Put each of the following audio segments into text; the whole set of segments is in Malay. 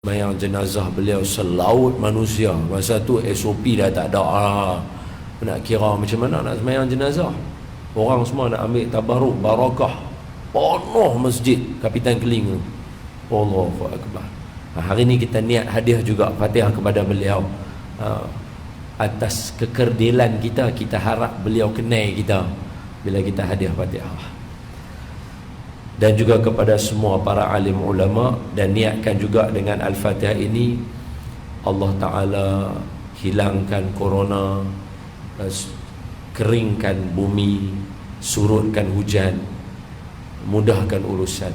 Sembahyang jenazah beliau selaut manusia. Masa tu SOP dah tak ada. Nak kira macam mana nak sembahyang jenazah. Orang semua nak ambil tabaruk, barakah. Penuh masjid Kapitan Keling tu. Allahu Akbar. Hari ni kita niat hadiah juga Fatihah kepada beliau. Atas kekerdilan kita, kita harap beliau kenal kita bila kita hadiah Fatihah. Dan juga kepada semua para alim ulama, dan niatkan juga dengan Al-Fatihah ini Allah Ta'ala hilangkan corona, keringkan bumi, surutkan hujan, mudahkan urusan.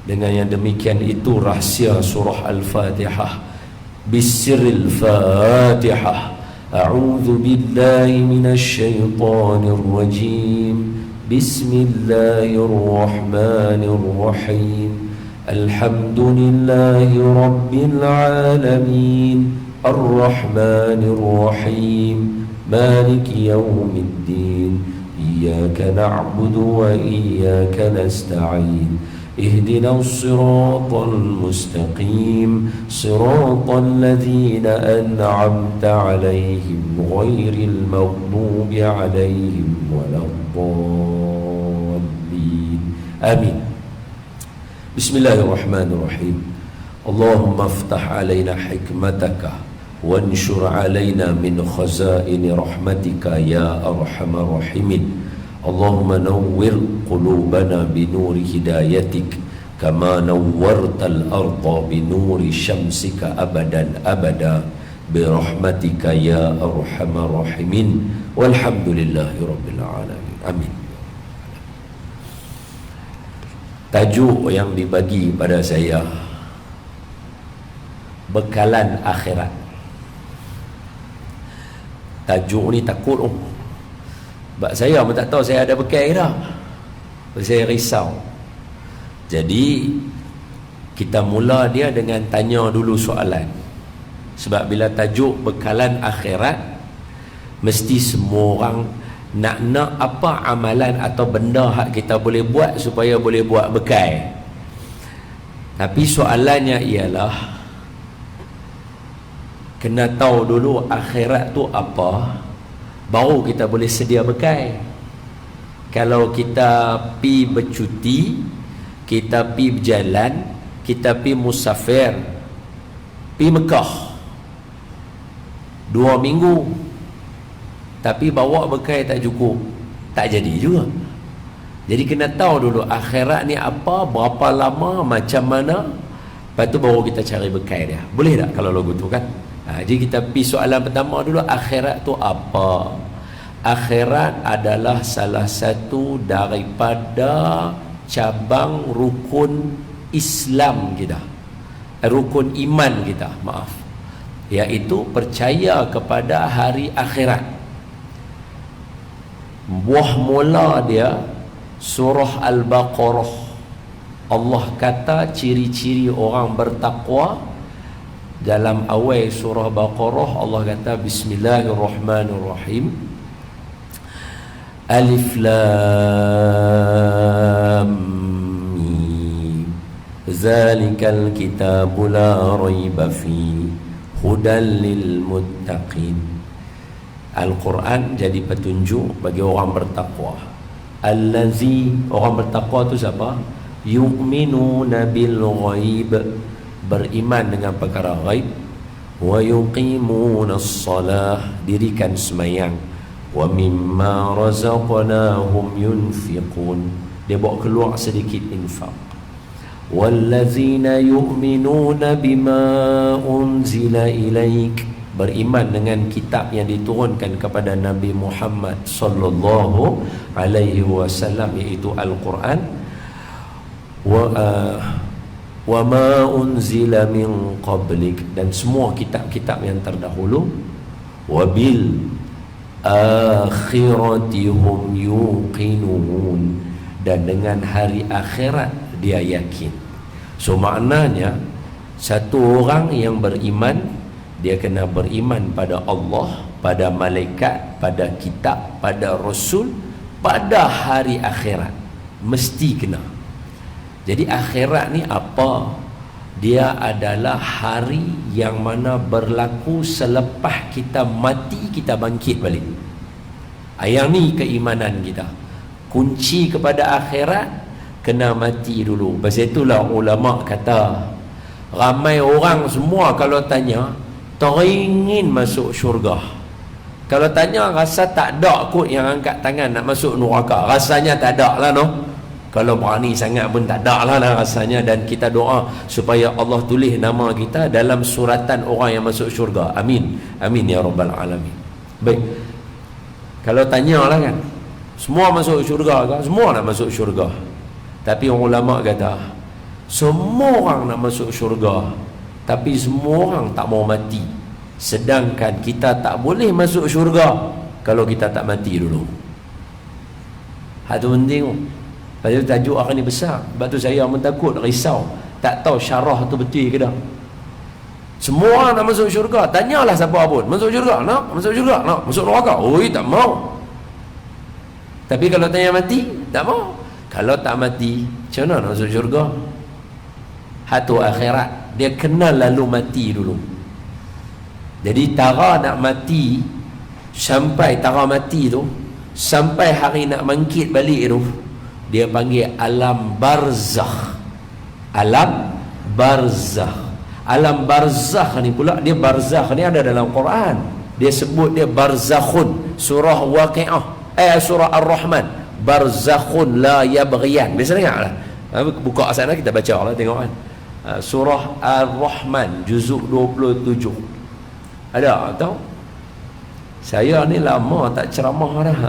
Dengan yang demikian itu rahsia surah Al-Fatihah. Bisiril Fatihah. A'udzu billahi minasy syaithanir rajim. Bismillahirrahmanirrahim. Alhamdulillahi rabbil alamin. Ar-Rahmanir-Rahim. Maliki yaumiddin. Iyyaka na'budu wa iyyaka nasta'in. Ihdinas siratal mustaqim. Siratal ladzina an'amta 'alaihim ghairil maghdubi 'alaihim waladdallin. Amin. Bismillahirrahmanirrahim. Allahumma aftah 'alaina hikmataka wanshur 'alaina min khazaini rahmatika ya arhamar rahimin. Allahumma nawwir qulubana binuri hidayatik kama nawwartal arda binuri syamsika abadan abada birahmatika ya arhamar rahimin. Walhamdulillahi rabbil alamin. Amin. Tajuk yang dibagi pada saya, bekalan akhirat. Tajuk ni takut sebab saya pun tak tahu saya ada bekal ke tak. Saya risau. Jadi kita mula dia dengan tanya dulu soalan. Sebab bila tajuk bekalan akhirat, mesti semua orang nak apa amalan atau benda hak kita boleh buat supaya boleh buat bekal. Tapi soalannya ialah, kena tahu dulu akhirat tu apa, baru kita boleh sedia bekal. Kalau kita pi bercuti, kita pi berjalan, kita pi musafir, pi Mekah 2 minggu, tapi bawa bekal tak cukup, tak jadi juga. Jadi kena tahu dulu akhirat ni apa, berapa lama, macam mana, lepas tu baru kita cari bekal dia. Boleh tak kalau lagu tu kan? Jadi kita pergi soalan pertama dulu, akhirat tu apa? Akhirat adalah salah satu daripada cabang rukun Islam kita, rukun iman kita, maaf, iaitu percaya kepada hari akhirat. Buah mula dia surah Al-Baqarah. Allah kata ciri-ciri orang bertakwa. Dalam awal surah Baqarah Allah kata Bismillahirrahmanirrahim. Alif Lam Mim. Zalikal kitabu la raiba fi hudan lil muttaqin. Al-Quran jadi petunjuk bagi orang bertakwa. Allazi, orang bertakwa tu siapa? Yu'minuna bil ghaib, beriman dengan perkara ghaib. Wa yuqimunas salah, dirikan semayang. Wa mimma razaqnahum yunfiqun, dia bawa keluar sedikit infak. Wallazina yu'minuna bima unzila ilaik, beriman dengan kitab yang diturunkan kepada Nabi Muhammad sallallahu alaihi wasallam, iaitu Al-Quran. Wa ma unzila min qablik, dan semua kitab-kitab yang terdahulu. Wa bil akhirati hum yuqinun, dan dengan hari akhirat dia yakin. So maknanya satu orang yang beriman, dia kena beriman pada Allah, pada malaikat, pada kitab, pada rasul, pada hari akhirat. Mesti kena. Jadi akhirat ni apa? Dia adalah hari yang mana berlaku selepas kita mati, kita bangkit balik. Yang ni keimanan kita. Kunci kepada akhirat, kena mati dulu. Pasal itulah ulama kata, ramai orang semua kalau tanya, teringin masuk syurga. Kalau tanya, rasa tak ada kot yang angkat tangan nak masuk neraka. Rasanya tak ada lah, no? Kalau berani sangat pun tak ada lah rasanya. Dan kita doa supaya Allah tulis nama kita dalam suratan orang yang masuk syurga. Amin. Amin ya Rabbal Alamin. Baik. Kalau tanya lah kan, semua masuk syurga ke? Semua nak masuk syurga. Tapi ulama kata, semua orang nak masuk syurga, tapi semua orang tak mau mati. Sedangkan kita tak boleh masuk syurga kalau kita tak mati dulu. Itu penting. Lepas tu tajuk akan ni besar. Sebab tu saya pun takut, risau, tak tahu syarah tu betul ke tak. Semua orang nak masuk syurga. Tanyalah siapa pun, masuk syurga? Nak? Masuk syurga? Nak? Masuk neraka? Oi, tak mau. Tapi kalau tanya mati, tak mau. Kalau tak mati, macam mana nak masuk syurga? Hatu akhirat, dia kena lalu mati dulu. Jadi tara nak mati, sampai tara mati tu, sampai hari nak bangkit balik tu, dia panggil alam barzakh. Alam barzakh. Alam barzakh ni pula, dia barzakh ni ada dalam Quran. Dia sebut dia barzakhun. Surah Waqi'ah, surah Ar-Rahman. Barzakhun la yabghiyan. Biasa dengar lah. Buka sana kita baca lah, tengok kan. Surah Ar-Rahman juzuk 27. Ada tahu? Saya ni lama tak ceramah dah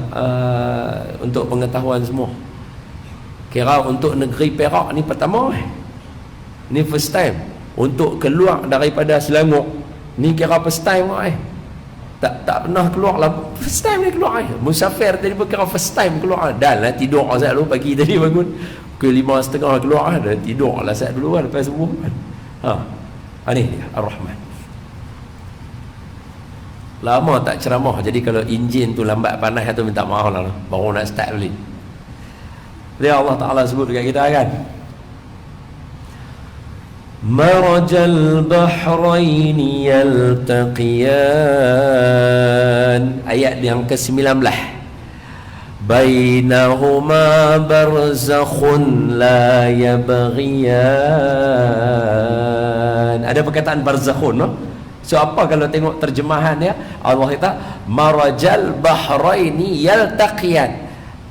untuk pengetahuan semua. Kira untuk negeri Perak ni pertama. Ni first time. Untuk keluar daripada Selangor ni kira first time tak pernah keluar lah. First time ni keluar musafir tadi kira first time keluar. Dah lah tidur saya dulu pagi tadi bangun pukul 5.30 keluar dah tidur lah saya dulu kan lepas subuh kan. Ni Ar-Rahman. Lama tak ceramah, jadi kalau enjin tu lambat panas tu minta maaf lah, baru nak start balik. Dia Allah Ta'ala sebut dekat kita kan, marajal bahraini yaltaqiyan, ayat yang ke-19, bainahuma barzakhun la yabghiyan. Ada perkataan barzakhun, no? So apa kalau tengok terjemahan dia, Allah kata marajal bahraini yaltaqiyan,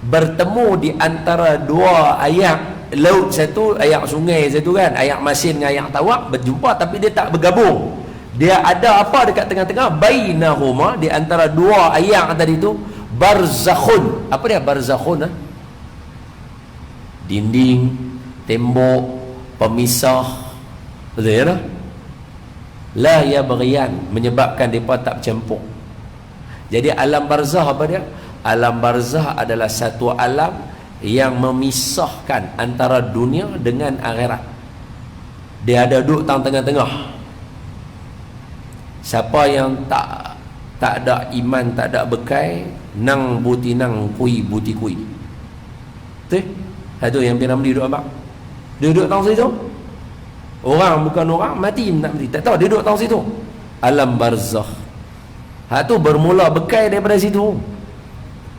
bertemu di antara dua ayak laut satu, ayak sungai satu kan, ayak masin dengan ayak tawak berjumpa tapi dia tak bergabung. Dia ada apa dekat tengah-tengah, bainahuma, di antara dua ayak tadi tu, barzakhun. Apa dia barzakhun? Dinding, tembok, pemisah. Betul ya? La yabghiyan, menyebabkan mereka tak bercampur. Jadi alam barzah apa dia? Alam barzah adalah satu alam yang memisahkan antara dunia dengan akhirat. Dia ada duduk tengah-tengah. Siapa yang tak ada iman, tak ada bekai, nang buti nang kui buti kui. Betul? Itu yang Piramli duduk apa? Dia duduk tengah situ. Orang bukan orang, mati tak mati, tak tahu, dia duduk tengah situ. Alam barzakh. Tu bermula bekai daripada situ.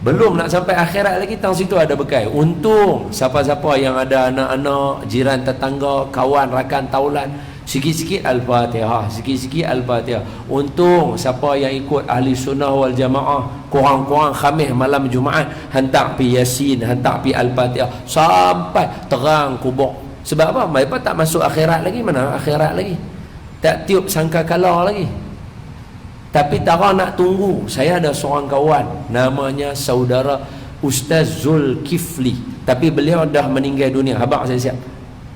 Belum nak sampai akhirat lagi, tang situ ada bekai. Untung siapa-siapa yang ada anak-anak, jiran tetangga, kawan, rakan, taulan, sikit-sikit Al-Fatihah, sikit-sikit Al-Fatihah. Untung siapa yang ikut ahli sunnah wal jamaah, kurang-kurang Khamis malam Jumaat hantar pi Yasin, hantar pi Al-Fatihah sampai terang kubur. Sebab apa? Mereka tak masuk akhirat lagi. Mana akhirat lagi? Tak tiup sangkakala lagi. Tapi tak nak tunggu. Saya ada seorang kawan, namanya saudara Ustaz Zulkifli, tapi beliau dah meninggal dunia. Habaq saya siap.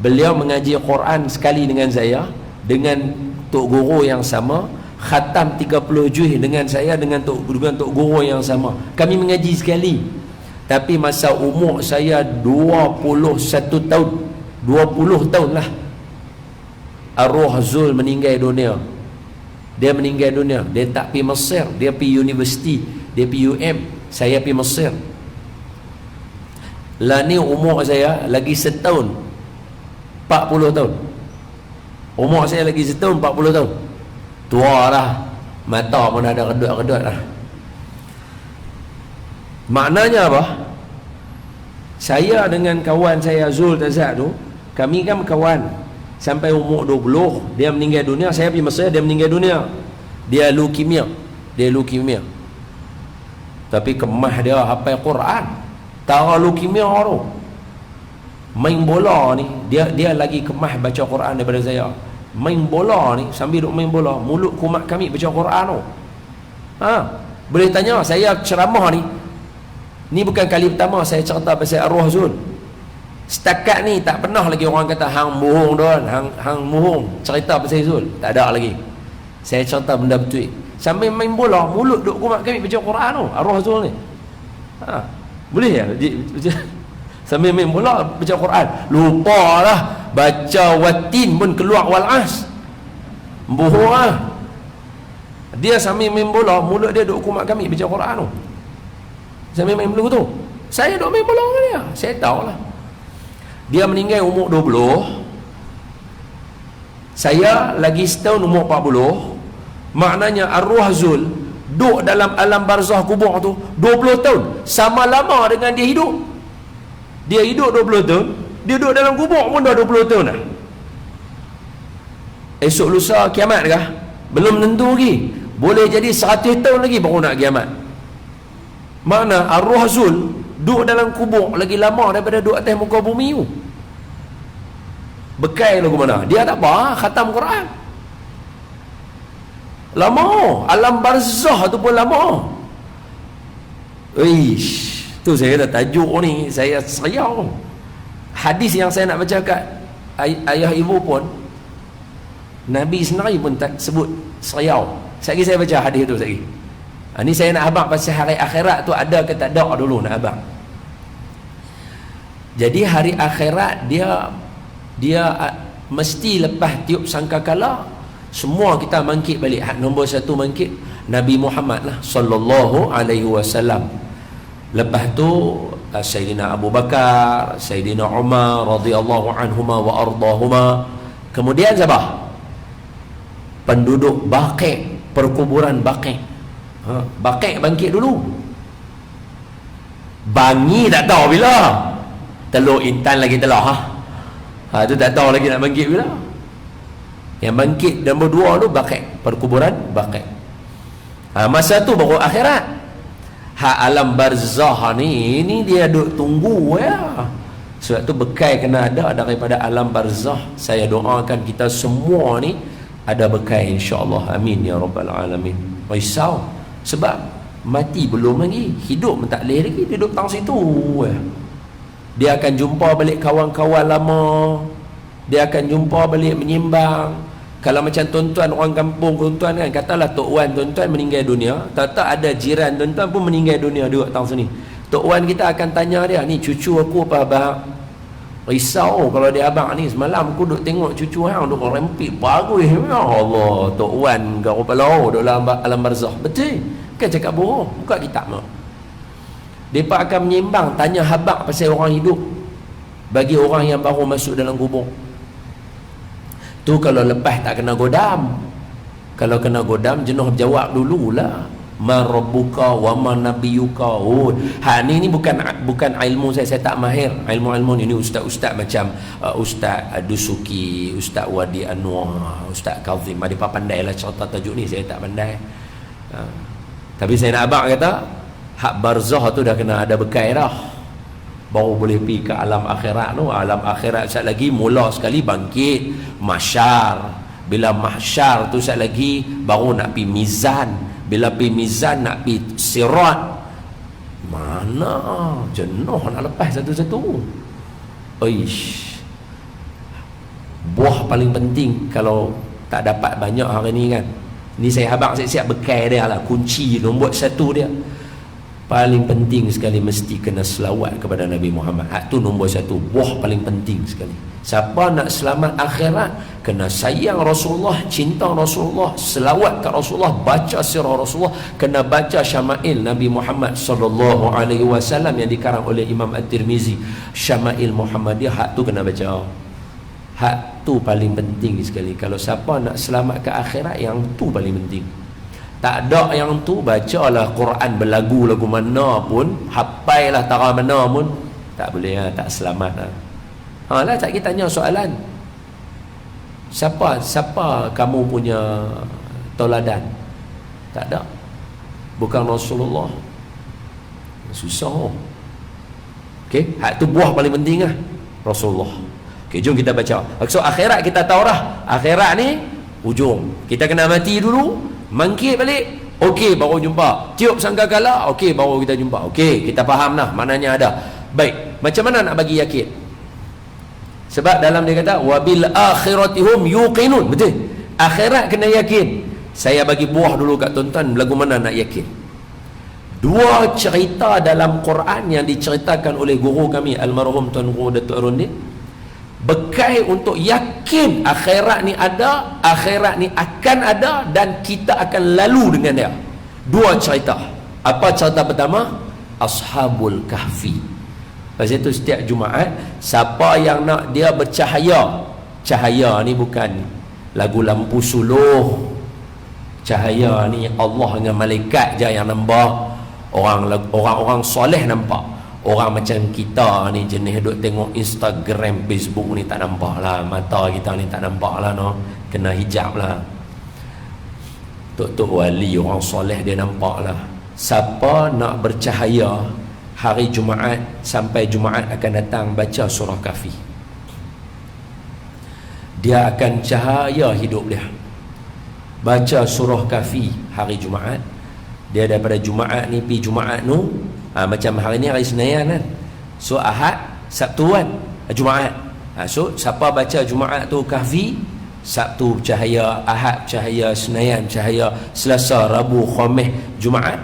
Beliau mengaji Quran sekali dengan saya, dengan tok guru yang sama, khatam 30 juz dengan saya, dengan tok guru yang sama. Kami mengaji sekali. Tapi masa umur saya 21 tahun, 20 tahun lah, arwah Zul meninggal dunia. Dia meninggal dunia. Dia tak pergi Mesir, dia pergi universiti, dia pergi UM, saya pergi Mesir. Lah ni umur saya lagi setahun 40 tahun. Umur saya lagi setahun 40 tahun. Tua dah. Mata pun ada kedut-kedut dah. Maknanya apa? Saya dengan kawan saya Zul Tazak tu, kami kan kawan sampai umur 20. Dia meninggal dunia, saya pergi Mesir, dia meninggal dunia. Dia leukemia. Tapi kemah dia hafal Quran. Tara leukemia tu. Main bola ni, dia lagi kemah baca Quran daripada saya. Main bola ni, sambil duk main bola, mulut kumat kami baca Quran tu. Boleh tanya, saya ceramah ni bukan kali pertama saya cerita pasal arwah Zul. Setakat ni tak pernah lagi orang kata hang bohong don, hang bohong cerita pasal Zul. Tak ada lagi. Saya cerita benda betul. Sambil main bola, mulut duk kumat kami baca Quran tu, arwah Zul ni. Boleh ya? Sambil main bola baca Quran. Lupalah baca watin pun keluar walas. Bohong lah. Dia sambil main bola, mulut dia duk kumat kami baca Quran tu. Sambil main bola tu. Saya duk main bola dengan dia. Saya tahulah. Dia meninggal umur 20. Saya lagi setahun umur 40. Maknanya arwah Zul duduk dalam alam barzah kubur tu 20 tahun. Sama lama dengan dia hidup. Dia hidup 20 tahun, dia duduk dalam kubur pun dah 20 tahun dah. Esok lusa kiamat kah? Belum tentu lagi. Boleh jadi 100 tahun lagi baru nak kiamat. Mana arwah Zul duduk dalam kubur lagi lama daripada duduk atas muka bumi tu. Bekai lagu mana? Dia tak apa, khatam Quran. Lama. Alam barzah tu pun lama. Ish. Tu saya kata tajuk ni saya seriau. Hadis yang saya nak baca kat ayah ibu pun Nabi sendiri pun tak sebut seriau. Sekali saya baca hadis tu sekali. Ni saya nak abang pasal hari akhirat tu ada ke tak ada dulu nak abang. Jadi hari akhirat dia mesti lepas tiup sangkakala semua kita bangkit balik. Nombor satu bangkit Nabi Muhammad lah sallallahu alaihi wasallam. Lepas tu Sayyidina Abu Bakar, Sayyidina Umar radhiyallahu anhuma wa ardahuma. Kemudian siapa? Penduduk Baqi', perkuburan Baqi'. Baqi' bangkit dulu. Bangi tak tahu bila. Telur Intan lagi telah tu tak tahu lagi nak bangkit bila. Yang bangkit nombor 2 tu Baqi', perkuburan Baqi'. Masa tu baru akhirat. Alam barzah ni dia duk tunggu ya. Sebab tu bekai kena ada daripada alam barzah. Saya doakan kita semua ni ada bekai insya-Allah. Amin ya rabbal alamin. Risau sebab mati belum lagi, hidup pun tak boleh lagi, dia duduk tang situ ya. Dia akan jumpa balik kawan-kawan lama. Dia akan jumpa balik menyimbang. Kalau macam tuan-tuan orang kampung tuan-tuan kan, katalah Tok Wan tuan-tuan meninggal dunia, tak ada jiran tuan-tuan pun meninggal dunia duduk tang sini. Tok Wan kita akan tanya dia, ni cucu aku apa abang? Risau kalau dia abang ni, semalam aku duk tengok cucu hang duk rempit bagus. Ya Allah, Tok Wan kau kepala duk dalam alam barzah. Betul? Kan cakap bohong, buka kitab mak. Depa akan menyimbang tanya habaq pasal orang hidup bagi orang yang baru masuk dalam kubur. Tu kalau lepas tak kena godam. Kalau kena godam jenuh jawab dululah. Ma rabbuka wa ma nabiyuka. Ni bukan ilmu saya tak mahir. Ilmu ni ustaz-ustaz macam Ustaz Dusuki, Ustaz Wadi Anwar, Ustaz Kazim. Mereka pandailah cerita tajuk ni, saya tak pandai. Tapi saya nak abang kata hak barzah tu dah kena ada bekai dah. Baru boleh pergi ke alam akhirat tu. Alam akhirat sekejap lagi mula sekali bangkit mahsyar. Bila mahsyar tu sekejap lagi baru nak pergi mizan. Bila pergi mizan nak pergi sirat. Mana jenuh nak lepas satu-satu. Oish. Buah paling penting kalau tak dapat banyak hari ni kan. Ni saya habaq siap-siap bekai dia lah, kunci nombor 1 dia. Paling penting sekali mesti kena selawat kepada Nabi Muhammad. Hak tu nombor 1, buah paling penting sekali. Siapa nak selamat akhirat, kena sayang Rasulullah, cinta Rasulullah, selawat ke Rasulullah, baca sirah Rasulullah, kena baca Syama'il Nabi Muhammad sallallahu alaihi wasallam yang dikarang oleh Imam At-Tirmizi. Syama'il Muhammadiyah, hak tu kena baca. Hak tu paling penting sekali. Kalau siapa nak selamat ke akhirat, yang tu paling penting. Tak ada yang tu, bacalah Quran berlagu lagu mana pun, hafailah tara mana pun, tak boleh lah, tak selamat lah. Lah tak kita tanya soalan. Siapa kamu punya tauladan? Tak ada. Bukan Rasulullah. Susah. Okey, hak tu buah paling penting lah, Rasulullah. Okey, jom kita baca. So akhirat kita tahu dah. Akhirat ni ujung. Kita kena mati dulu, mangkit balik. Okey, baru jumpa. Tiup sangkakala, okey, baru kita jumpa. Okey, kita faham dah maknanya ada. Baik, macam mana nak bagi yakin? Sebab dalam dia kata wabil akhiratihum yuqinun. Betul? Akhirat kena yakin. Saya bagi buah dulu kat tuan-tuan, lagu mana nak yakin. Dua cerita dalam Quran yang diceritakan oleh guru kami almarhum Tuan Guru Datuk Arundin, bekal untuk yakin akhirat ni ada, akhirat ni akan ada, dan kita akan lalu dengan dia. Dua cerita. Apa cerita pertama? Ashabul Kahfi. Lepas itu setiap Jumaat, siapa yang nak dia bercahaya, cahaya ni bukan lagu lampu suluh, cahaya ni Allah dengan malaikat je yang nampak. Orang-orang soleh nampak. Orang macam kita ni jenis duk tengok Instagram, Facebook ni tak nampak lah. Mata kita ni tak nampak lah, no. Kena hijab lah. Tok-tok wali, orang soleh dia nampak lah. Siapa nak bercahaya hari Jumaat sampai Jumaat akan datang, baca surah Kahfi. Dia akan cahaya hidup dia. Baca surah Kahfi hari Jumaat. Dia daripada Jumaat ni pergi Jumaat tu, macam hari ni hari Senin kan. So Ahad, Sabtu kan, Jumaat. So siapa baca Jumaat tu Kahfi, Sabtu cahaya, Ahad cahaya, Senin cahaya, Selasa, Rabu, Khamis, Jumaat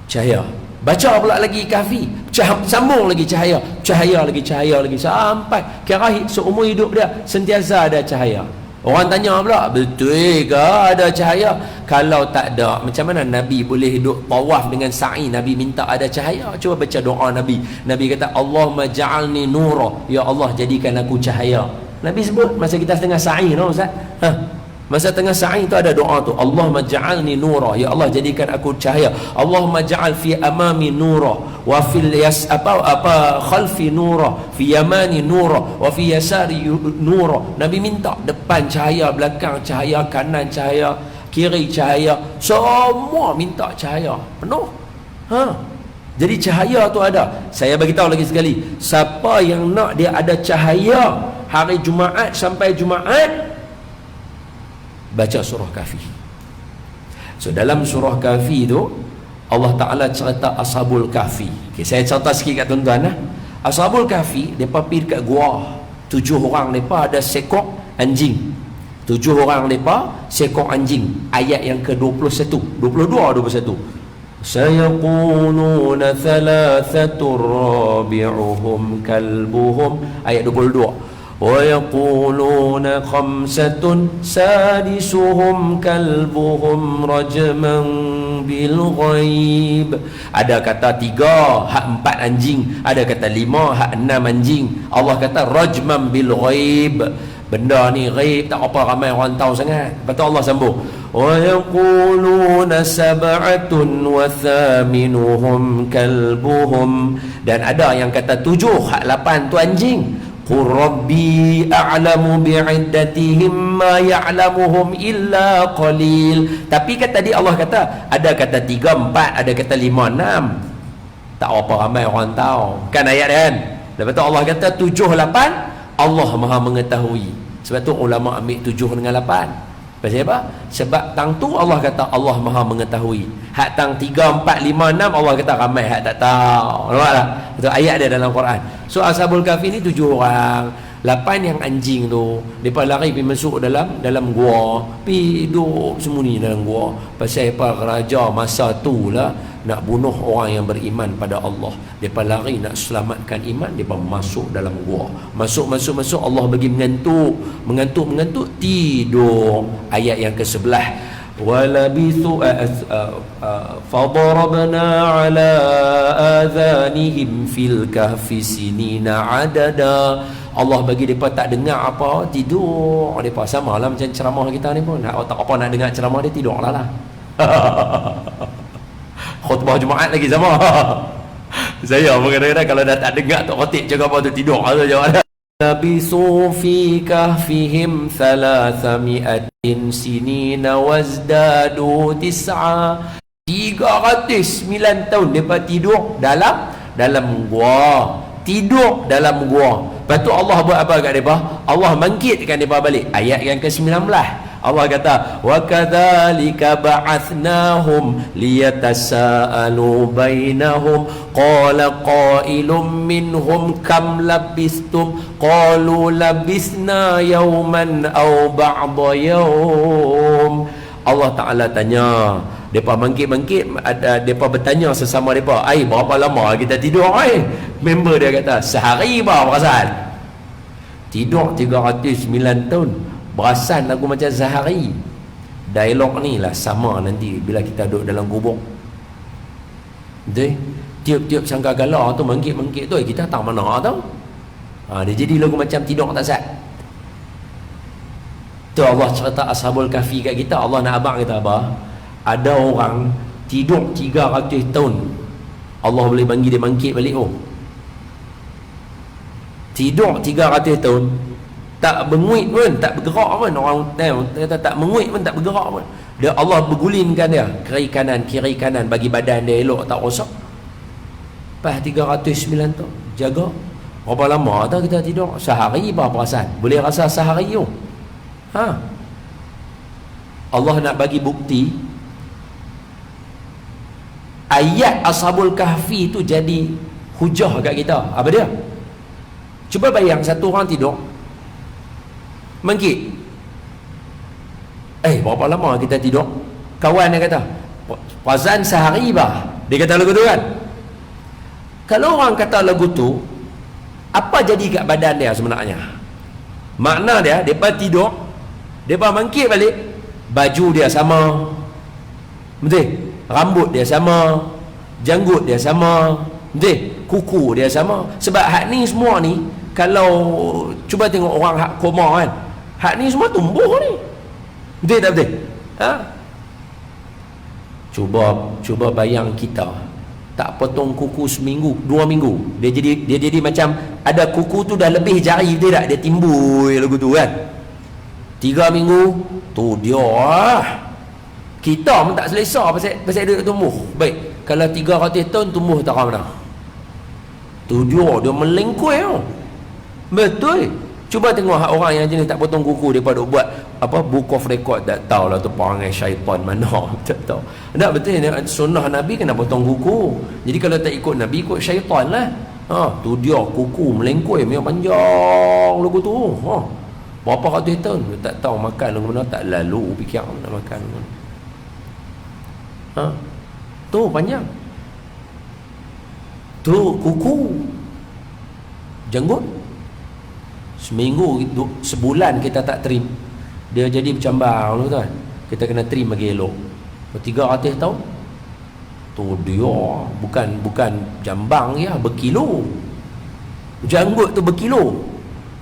cahaya. Baca pula lagi Kahfi, sambung lagi cahaya, cahaya lagi sampai kira seumur hidup dia sentiasa ada cahaya. Orang tanya pula, betul ke ada cahaya? Kalau tak ada, macam mana Nabi boleh duduk tawaf dengan sa'i? Nabi minta ada cahaya. Cuba baca doa Nabi. Nabi kata, Allahumma ja'alni nura, ya Allah jadikan aku cahaya. Nabi sebut masa kita setengah sa'i, no Ustaz? Masa tengah sa'i tu ada doa tu, Allahumma ja'alni nura, ya Allah jadikan aku cahaya. Allahumma ja'al fi amami nura wa fil khalfi nura, fi yamani nura wa fi yasari nura. Nabi minta depan cahaya, belakang cahaya, kanan cahaya, kiri cahaya, semua minta cahaya penuh. Jadi cahaya tu ada. Saya bagi tahu lagi sekali, siapa yang nak dia ada cahaya hari Jumaat sampai Jumaat, baca surah Kahfi. So dalam surah Kahfi tu Allah Ta'ala cerita Ashabul Kahfi. Okay, saya cerita sikit kat tuan-tuan lah. Ashabul Kahfi, mereka pergi dekat gua. 7 orang mereka ada sekok anjing. 7 orang mereka sekok anjing. Ayat yang ke-21, 22, 21. Sayaquluna thalathatur rabi'uhum kalbuhum. Ayat 22. وَيَقُولُونَ خَمْسَةٌ سَادِسُهُمْ كَلْبُهُمْ رَجْمًا بِالْغَيْبِ. Ada kata 3, hak 4 anjing. Ada kata 5, hak 6 anjing. Allah kata rajman bil ghaib. Benda ni ghaib, tak apa ramai orang tahu sangat. Lepas tu Allah sambung, وَيَقُولُونَ سَبْعَةٌ وَثَامِنُهُمْ كَلْبُهُمْ. Dan ada yang kata 7, hak 8 tu anjing. Qur rabbi a'lamu bi'iddatihim ma ya'lamuhum illa qalil. Tapi kata dia, Allah kata ada kata 3, 4, ada kata 5, 6. Tak apa ramai orang tahu. Kan ayat dia kan? Lepas tu Allah kata 7, 8 Allah Maha mengetahui. Sebab tu ulama ambil 7 dengan 8. Pasal apa? Sebab tang tu Allah kata Allah Maha mengetahui. Hak tang 3, 4, 5, 6 Allah kata ramai hak tak tahu. Nampak tak? Itu ayat dia dalam Quran. So Ashabul Kahfi ni 7 orang. 8 yang anjing tu, mereka lari pergi masuk dalam gua, pergi duduk sembunyi dalam gua. Pasal apa? Raja masa tu lah nak bunuh orang yang beriman pada Allah. Mereka lari nak selamatkan iman, mereka masuk dalam gua. Masuk Allah bagi mengantuk, tidur. Ayat yang ke-11. وَلَبِثُوا فَضَرَبْنَا عَلَىٰ آذَانِهِمْ فِي الْكَهْفِ سِنِينَ عَدَدًا. Allah bagi mereka tak dengar apa, tidur mereka. Sama lah macam ceramah kita ni pun, tak apa nak dengar ceramah dia, tidur lah. Khutbah Jumaat lagi sama. Saya pun kadang-kadang kalau dah tak dengar tak khatib cakap apa tu, tidur lah jawab. Labisu fi kahfihim 300 sinina wazdadu tis'a. 309 tahun mereka tidur dalam gua. Tidur dalam gua. Lepas tu Allah buat apa kat mereka? Allah bangkitkan mereka balik. Ayat yang ke-19 Allah kata, wa kadzalika ba'athnahum liyatasaalu bainahum qala qailum minhum kam labistum qalu labisna yawman aw ba'da yawm. Allah Ta'ala tanya, mereka bangkit-bangkit, mereka bertanya sesama mereka, berapa lama kita tidur? Member dia kata, sehari berapa perasaan? Tidur 309 tahun, berasan aku macam sehari. Dialog ni lah sama nanti bila kita duduk dalam kubur. Betul? Tiap-tiap sangkakala tu bangkit-bangkit tu, kita tak mana tau. Dia jadi lagu macam tidur tak sat. Tu Allah cerita Ashabul Kahfi kat kita. Allah nak abang kita apa? Ada orang tidur 300 tahun, Allah boleh bagi dia bangkit balik. Tidur 300 tahun, tak menguit pun, tak bergerak pun. Orang kata tak menguit pun, tak bergerak pun. Dia Allah bergulingkan dia kiri kanan bagi badan dia elok, tak rosak. Lepas 309 tahun jaga. Berapa lama tak kita tidur? Sehari berapa perasan? Boleh rasa sehari tu. Allah nak bagi bukti. Ayat Ashabul Kahfi tu jadi hujah kat kita. Apa dia? Cuba bayang satu orang tidur bangkit. Berapa lama kita tidur? Kawan dia kata, perasan sehari bah. Dia kata lagu tu kan. Kalau orang kata lagu tu, apa jadi kat badan dia sebenarnya? Makna dia, mereka tidur, mereka bangkit balik, baju dia sama, betul? Rambut dia sama, janggut dia sama, betul? Kuku dia sama. Sebab hak ni semua ni, kalau cuba tengok orang hak koma kan, hak ni semua tumbuh ni, betul tak betul? Cuba bayang kita tak potong kuku seminggu, 2 minggu, dia jadi macam ada kuku tu dah lebih jari, betul tak? Dia timbul lagu tu kan. 3 minggu tu dia kita pun tak selesa pasal dia tumbuh. Baik, kalau 300 tahun tumbuh tak mana? Tu dia melengkui tau. Betul. Cuba tengok orang yang jenis tak potong kuku, dia pada buat apa, book of record, tak tahulah tu perangai syaitan mana. Tak tahu. Tak betul, sunnah Nabi kena potong kuku. Jadi kalau tak ikut Nabi, ikut syaitan lah. Tu dia kuku melengkui, memang panjang lagu tu. Berapa ratus tahun dia tak tahu makan lagu mana, tak lalu fikir nak makan lagu mana. Tu panjang. Tu kuku, janggut. Seminggu, sebulan kita tak trim, dia jadi bercambang tu kan. Kita kena trim bagi elok. 300 tahun tu dia bukan jambang ya, berkilo. Janggut tu berkilo,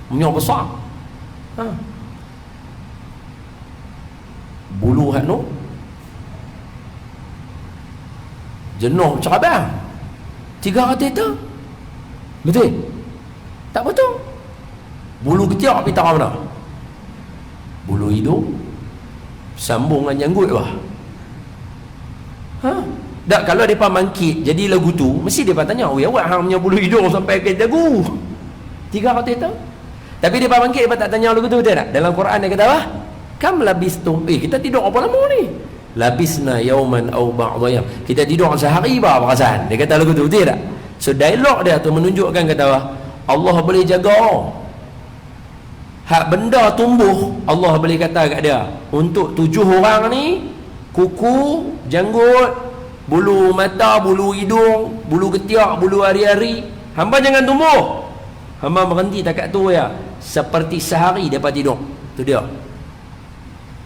punya besar. Bulu hak tu jenuh cabang 300 tu. Betul? Tak betul. Bulu ketiak pergi taruh mana? Bulu hidung sambung dengan janggut lah. Tak, kalau mereka bangkit jadi lagu tu, mesti mereka tanya, awak hang punya bulu hidung sampai ke dagu 300 tahun. Tapi mereka bangkit, mereka tak tanya lagu tu, betul tak? Dalam Quran dia kata apa? Kam labistum, kita tidur apa lama ni? Labisna yauman aw ba'da yawm, kita tidur sehari berapa perasaan? Dia kata lagu tu, betul tak? So dialog dia tu menunjukkan kata apa? Allah boleh jaga hak benda tumbuh. Allah boleh kata kat dia, untuk 7 orang ni, kuku, janggut, bulu mata, bulu hidung, bulu ketiak, bulu hari-hari, hamba jangan tumbuh, hamba berhenti takat tu ya, seperti sehari dapat tidur. Tu dia,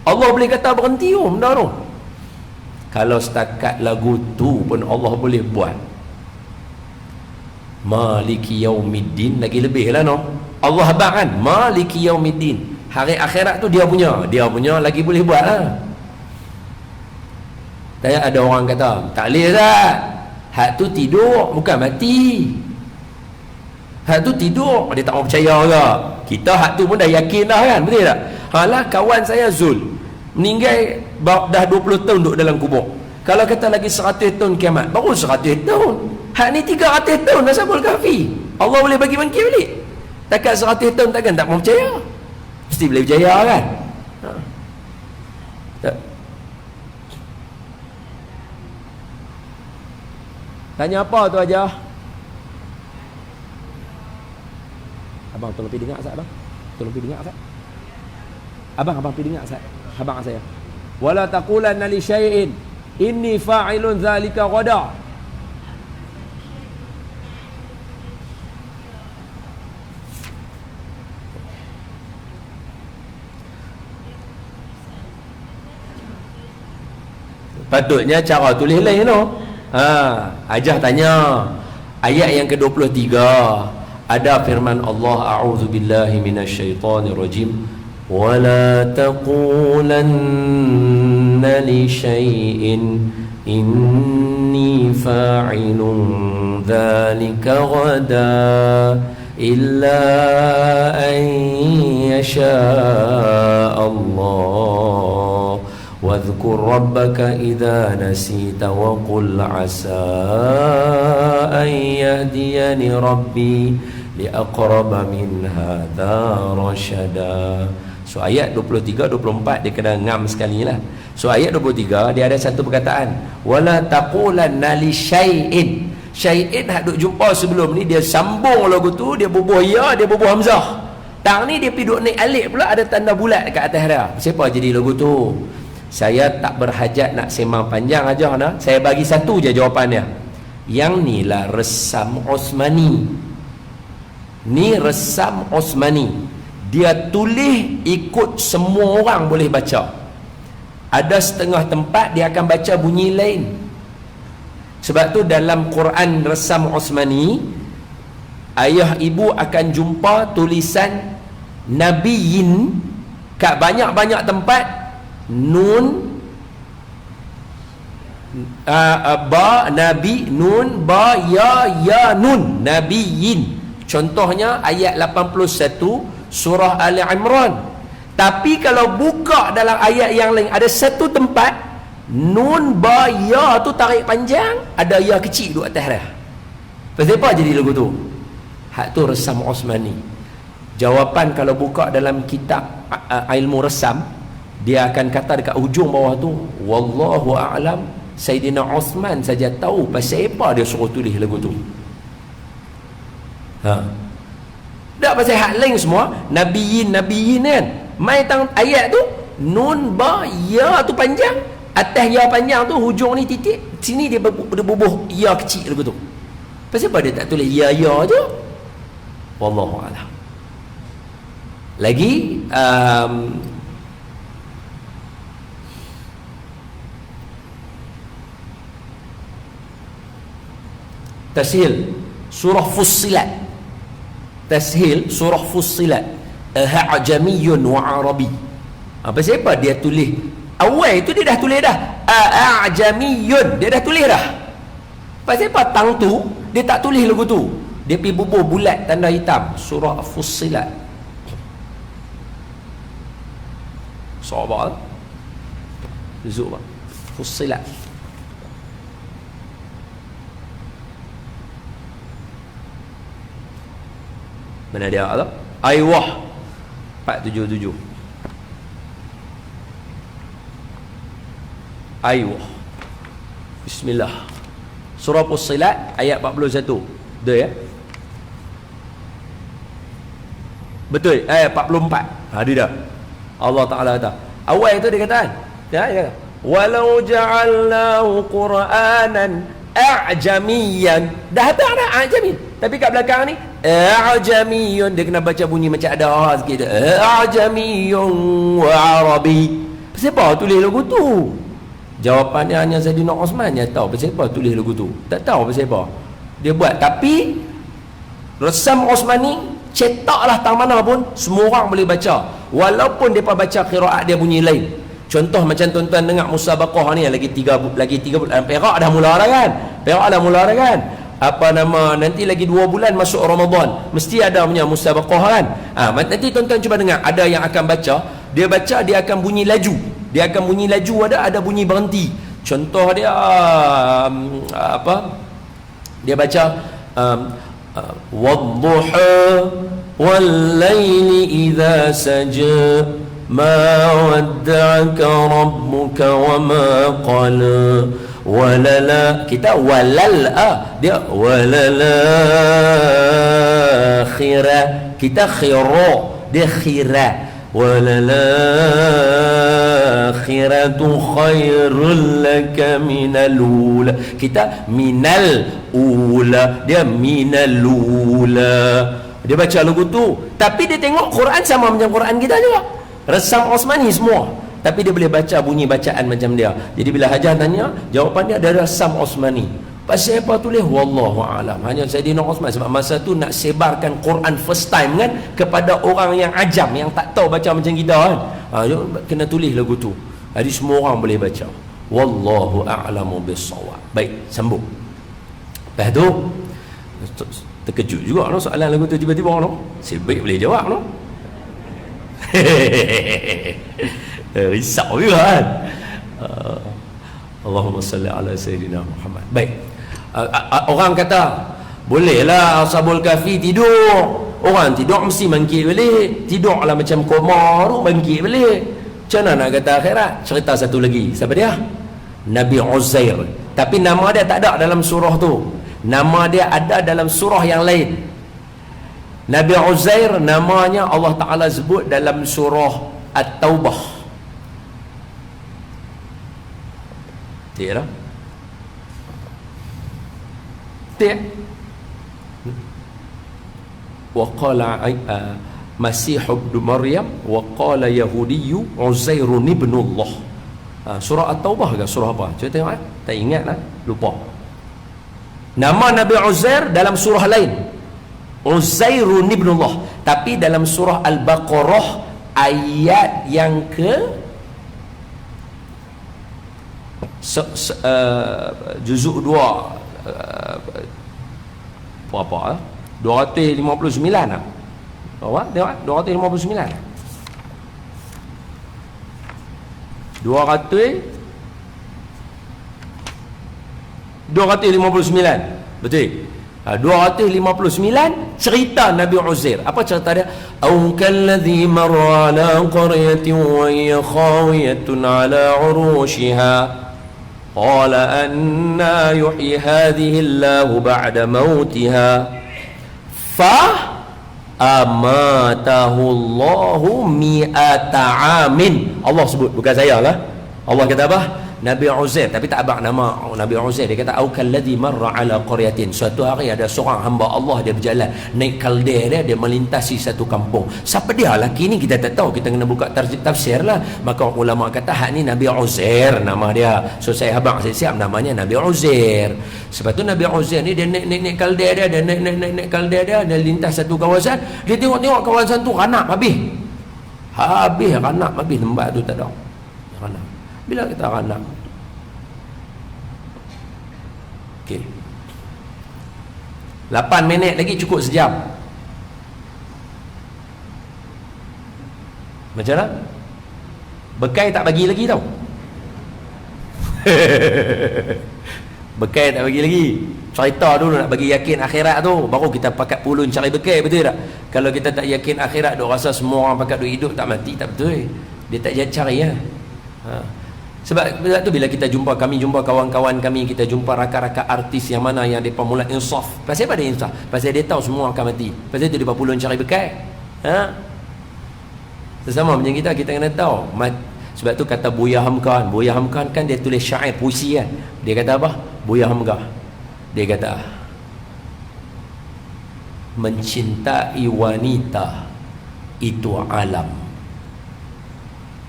Allah boleh kata berhenti benda tu. Kalau setakat lagu tu pun Allah boleh buat Maliki Yaumiddin, lagi lebih lah no. Allah abang kan, Maliki Yaumiddin, hari akhirat tu dia punya lagi boleh buat lah. Tanya ada orang kata tak boleh tak, hak tu tidur bukan mati, hak tu tidur, dia tak mau percaya ke. Kita hak tu pun dah yakin dah kan, betul tak? Halah kawan saya Zul meninggal dah 20 tahun duduk dalam kubur. Kalau kata lagi 100 tahun kiamat, baru 100 tahun. Hak ni 300 tahun dah Ashabul Kahfi. Allah boleh bagi bangkit balik. Takat 100 tahun takkan tak mau percaya? Mesti boleh percaya kan? Tak. Tanya apa tu aja? Abang tolong pergi dengar Ustaz abang. Tolong pergi dengar Ustaz. Abang pergi dengar Ustaz. Abang saya. Wala taqulanna li syai'in inni fa'ilun zalika ghada. Patutnya cara tulis lain tu. Ajah tanya ayat yang ke-23 ada firman Allah, a'udzubillahi minasyaitonirrajim, wala taqulanna li syai'in inni fa'ilun dzalika ghada illa an yasha Allah wadhkur rabbaka idza nasita wa qul asa an yahdiyani rabbi li aqraba min hadza rasyada. So ayat 23 24 dia kena ngam sekali lah. So ayat 23 dia ada satu perkataan, wala taqulanna li syai'in. Syai'in hak duk jumpa sebelum ni dia sambung lagu tu, dia bubuh ya, dia bubuh hamzah. Tang ni dia pergi duk naik alif pula, ada tanda bulat dekat atas dia. Siapa jadi lagu tu? Saya tak berhajat nak sembang panjang aja nah. Saya bagi satu je jawapannya. Yang ni lah resam Osmani. Ni resam Osmani. Dia tulis ikut semua orang boleh baca. Ada setengah tempat dia akan baca bunyi lain. Sebab tu dalam Quran resam Osmani, ayah ibu akan jumpa tulisan Nabiyin kat banyak-banyak tempat. Nun ba nabi, nun ba ya nun, nabiyin. Contohnya ayat 81 surah Ali Imran. Tapi kalau buka dalam ayat yang lain, ada satu tempat nun ba ya tu tarik panjang, ada ya kecil duduk atas dia. Pasal apa jadi lagu tu? Hak tu resam Osmani. Jawapan kalau buka dalam kitab ilmu resam, dia akan kata dekat ujung bawah tu, wallahu a'lam, Sayyidina Osman saja tahu pasal apa dia suruh tulis lagu tu. Tak pasal hak lain semua nabiyin kan. Mai tang ayat tu nun ba ya tu panjang, atas ya panjang tu hujung ni titik, sini dia berbubuh ya kecil lagu tu. Pasal apa dia tak tulis ya je? Wallahu a'lam. Lagi tashil surah Fussilat. Tashil surah Fussilat, a'jamiyyun wa arabi. Apa siapa dia tulis awal itu, dia dah tulis dah a'jamiyyun, dia dah tulis dah. Pasal apa tang tu dia tak tulis lagu tu, dia pergi bubuh bulat tanda hitam surah Fussilat. Sabar zuk Fussilat. Mana dia tu? Aywah 477. Aywah. Bismillah. Surah Fussilat ayat 41. Betul ya? Betul. Ayat 44. Dia dah. Allah Taala kata. Awal itu dia kata kan? Ya, dia kata. Walau ja'alnahu Qur'anan a'jamiyan. Dah tak ada a'jamin. Tapi kat belakang ni a'jamiyun, dia kena baca bunyi macam ada sikit. A'jamiyun wa arabi. Pasal apa tulis lagu tu? Jawapannya hanya Sayyidina Osman yang tahu pasal apa tulis lagu tu. Tak tahu pasal apa dia buat. Tapi resam Osmani cetaklah tang mana pun semua orang boleh baca, walaupun depa baca qiraat dia bunyi lain. Contoh macam tuan-tuan dengar musabaqah ni lagi 3 bulan Perak dah mula dah kan. Perak dah mula dah kan. Apa nama, nanti lagi 2 bulan masuk Ramadan, mesti ada punya musabaqah kan. Nanti tuan-tuan cuba dengar, ada yang akan baca, dia akan bunyi laju. Dia akan bunyi laju, ada bunyi berhenti. Contoh dia apa? Dia baca wadduha wal laili idza saja ma wadda'aka rabbuka wa ma qala walala, kita walal dia walala khira, kita khira, dia khira, walala khiratu khairul laka minal ula, kita minal ula, dia minal ula. Dia baca lagu tu, tapi dia tengok Quran sama macam Quran kita juga, resam Osmani semua, tapi dia boleh baca bunyi bacaan macam dia. Jadi bila Hajar tanya, jawapan dia ada resam Osmani. Pasal apa tulis? Wallahu alam. Hanya Saidina Osman sebab masa tu nak sebarkan Quran first time kan kepada orang yang ajam, yang tak tahu baca macam kita kan. Kena tulis lagu tu. Jadi semua orang boleh baca. Wallahu a'lamu bis-shawab. Baik, sambung. Lepas tu terkejut juga no, soalan lagu tu tiba-tiba no. Sebaik boleh jawab no. Risau juga kan. Allahumma salli ala Sayyidina Muhammad. Baik. Orang kata bolehlah Ashabul Kahfi tidur. Orang tidur mesti bangkit balik. Tidurlah macam koma tu bangkit balik. Macam mana nak kata akhirat? Cerita satu lagi. Siapa dia? Nabi Uzair. Tapi nama dia tak ada dalam surah tu. Nama dia ada dalam surah yang lain. Nabi Uzair namanya Allah Ta'ala sebut dalam surah At-Taubah. Tidak? Tidak? Wa qala Masih ibn Maryam wa qala Yahudiyyu Uzairun ibnullah. Surah At-Taubah ke surah apa? Cuba tengok tak ingat lah, lupa. Nama Nabi Uzair dalam surah lain, Uzairun ibnullah, tapi dalam surah Al-Baqarah ayat yang ke juzuk 2 berapa 259 lah. Berapa? Tengok 259 betul. 259 cerita Nabi Uzair. Apa cerita dia? Au kalladhi marra ala qaryatin wa hiya khawiyatun ala urushiha qala anna yuhyi hadhihi Allahu ba'da mautiha fa amatahu Allahu mi'ata amin. Allah sebut, bukan saya lah. Allah kata apa? Nabi Uzair, tapi tak abang nama Nabi Uzair. Dia kata au kalladhi marra ala qaryatin. Suatu hari ada seorang hamba Allah, dia berjalan naik kalder dia melintasi satu kampung. Siapa dia? Laki ni kita tak tahu, kita kena buka tafsir lah. Maka ulama kata hak ni Nabi Uzair nama dia. So saya abang saya siap namanya Nabi Uzair. Sebab tu Nabi Uzair ni dia naik kalder dia, naik kalder dia lintas satu kawasan. Dia tengok kawasan tu ranak habis ranak habis, lembah tu tak ada ranak. Bila kita ranak, okey, 8 minit lagi cukup sejam. Macam mana? Bekai tak bagi lagi tau. Bekai tak bagi lagi. Cerita dulu nak bagi yakin akhirat tu, baru kita pakat pulun cari bekai, betul tak? Kalau kita tak yakin akhirat, duk rasa semua orang pakat duk hidup tak mati, tak betul. Dia tak cari ya. Sebab tu bila kita jumpa, kami jumpa kawan-kawan kami, kita jumpa rakan-rakan artis yang mana yang mereka mula insaf. Pasal apa dia insaf? Pasal dia tahu semua akan mati. Pasal tu dia pulun cari bekai. Sesama macam kita kena tahu. Sebab tu kata Buya Hamka kan dia tulis syair puisi kan. Dia kata apa? Buya Hamka, dia kata mencintai wanita itu alam,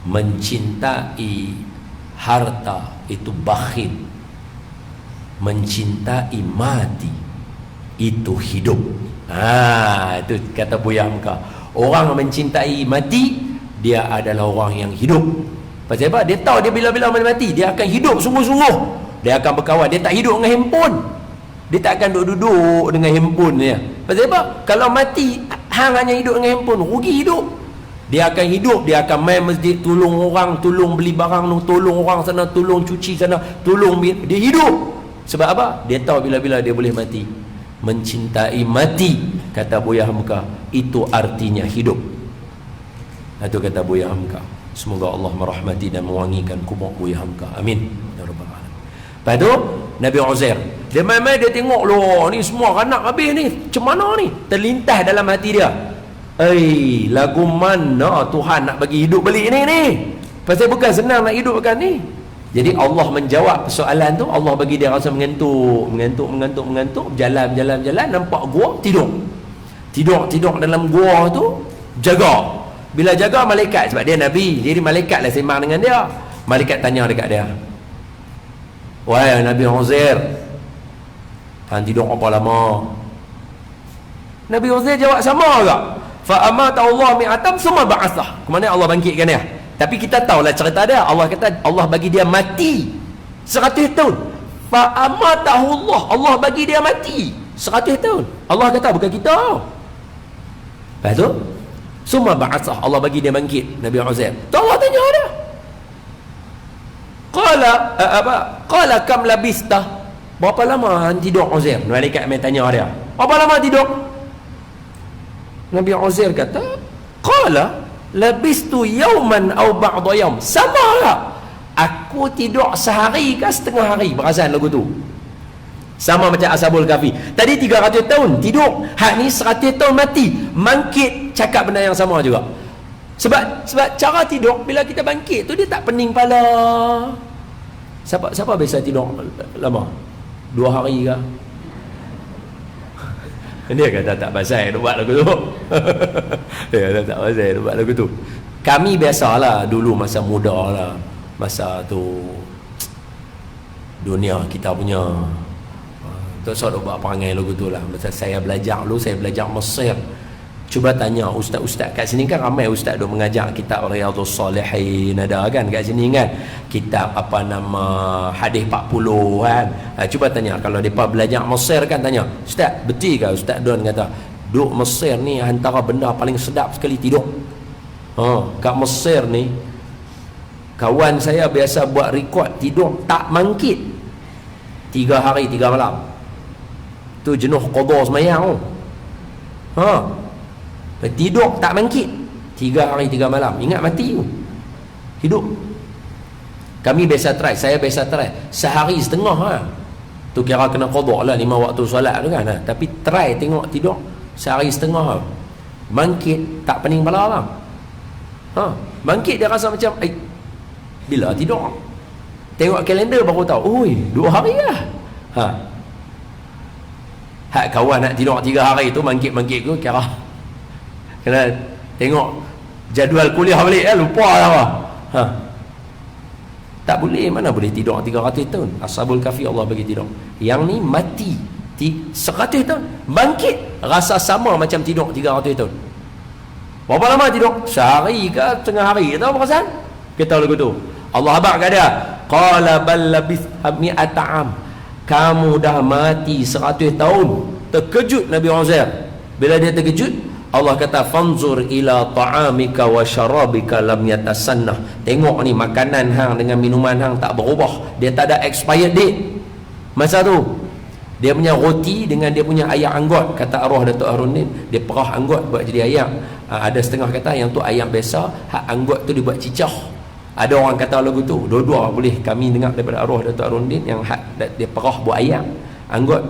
mencintai harta itu bakhil, mencintai mati itu hidup. Itu kata Buya Hamka. Orang mencintai mati, dia adalah orang yang hidup. Pasal apa? Dia tahu dia bila-bila mati, dia akan hidup sungguh-sungguh. Dia akan berkawan. Dia tak hidup dengan handphone. Dia tak akan duduk-duduk dengan handphone dia. Pasal apa? Kalau mati, hang hanya hidup dengan handphone, rugi hidup. Dia akan hidup, dia akan main masjid, tolong orang, tolong beli barang, tolong orang sana, tolong cuci sana, tolong dia hidup. Sebab apa? Dia tahu bila-bila dia boleh mati. Mencintai mati, kata Buya Hamka, itu artinya hidup. Itu kata Buya Hamka. Semoga Allah merahmati dan mewangikan kubur Buya Hamka. Amin ya rabbal alamin. Lepas tu Nabi Uzair, dia main-main, dia tengok loh, ni semua anak habis ni, macam mana ni? Terlintas dalam hati dia, lagu mana Tuhan nak bagi hidup balik ni? Pasal bukan senang nak hidupkan ni. Jadi Allah menjawab persoalan tu. Allah bagi dia rasa mengantuk, jalan, nampak gua, tidur dalam gua tu, jaga. Bila jaga, malaikat, sebab dia Nabi, jadi malaikat lah sembang dengan dia. Malaikat tanya dekat dia, wahai Nabi Uzair, hang tidur apa lama? Nabi Uzair jawab sama juga, fa amata Allah mi'atam summa ba'athah. Kemana Allah bangkitkan dia? Tapi kita tahulah cerita dia. Allah kata Allah bagi dia mati 100 tahun. Fa amatahu Allah, Allah bagi dia mati 100 tahun. Allah kata, bukan kita. Lepas tu summa ba'athah, Allah bagi dia bangkit Nabi Uzair. Tu Allah tanya dia, qala kam labista, berapa lama hang tidur Uzair? Malaikat mai tanya dia, berapa lama tidur? Nabi Uzair kata, qala labistu yauman au ba'da yaum, sama lah, aku tidur sehari ke setengah hari. Perasan lagu tu sama macam Ashabul Kahfi. Tadi 300 tahun tidur, hak ni 100 tahun mati, bangkit cakap benda yang sama juga. Sebab cara tidur bila kita bangkit tu, dia tak pening kepala. Siapa biasa tidur lama? 2 hari ke? Dia kata tak pasal dia buat lagu tu. Dia kata tak pasal dia buat lagu tu. Kami biasalah dulu masa muda lah, masa tu dunia kita punya tak usah buat perangai lagu tu lah. Masa saya belajar dulu, saya belajar Mesir. Cuba tanya ustaz-ustaz kat sini, kan ramai ustaz duk mengajar kitab Riyadhus Salihin, ada kan kat sini kan, kitab apa nama hadis 40 kan. Cuba tanya, kalau depa belajar Mesir kan, tanya ustaz, betul ke Ustaz Don kata duk Mesir ni antara benda paling sedap sekali tidur. Kat Mesir ni kawan saya biasa buat rekod tidur tak mangkit 3 hari 3 malam. Tu jenuh qada semayang. Tidur tak mangkit 3 hari 3 malam. Ingat mati tu, hidup. Kami biasa try, saya biasa try sehari setengah tu kira kena qada lah 5 waktu solat tu kan. Tapi try tengok tidur sehari setengah bangkit tak pening kepala bang. Bangkit dia rasa macam bila tidur, tengok kalender baru tahu, 2 hari lah. Hak kawan nak tidur 3 hari tu, bangkit tu kira kena tengok jadual kuliah balik lupa lah. Tak boleh, mana boleh tidur 300 tahun. Ashabul Kahfi Allah bagi tidur. Yang ni mati 100 tahun, bangkit rasa sama macam tidur 300 tahun. Berapa lama tidur? Sehari ke setengah hari? Tahu perasan? Kita lagu tu Allah abang kat dia, qala bal labis mi'ata am, kamu dah mati 100 tahun. Terkejut Nabi Uzair. Bila dia terkejut, Allah kata fanzur ila ta'amika wa syarabika lam yatasannah. Tengok ni, makanan hang dengan minuman hang tak berubah, dia tak ada expired date. Masa tu dia punya roti dengan dia punya ayam anggot, kata arwah Datuk Harudin, dia perah anggot buat jadi ayam. Ada setengah kata yang tu ayam biasa, hak anggot tu dibuat cicah. Ada orang kata lagu tu dua-dua boleh. Kami dengar daripada arwah Datuk Harudin yang hak dia perah buat ayam anggot.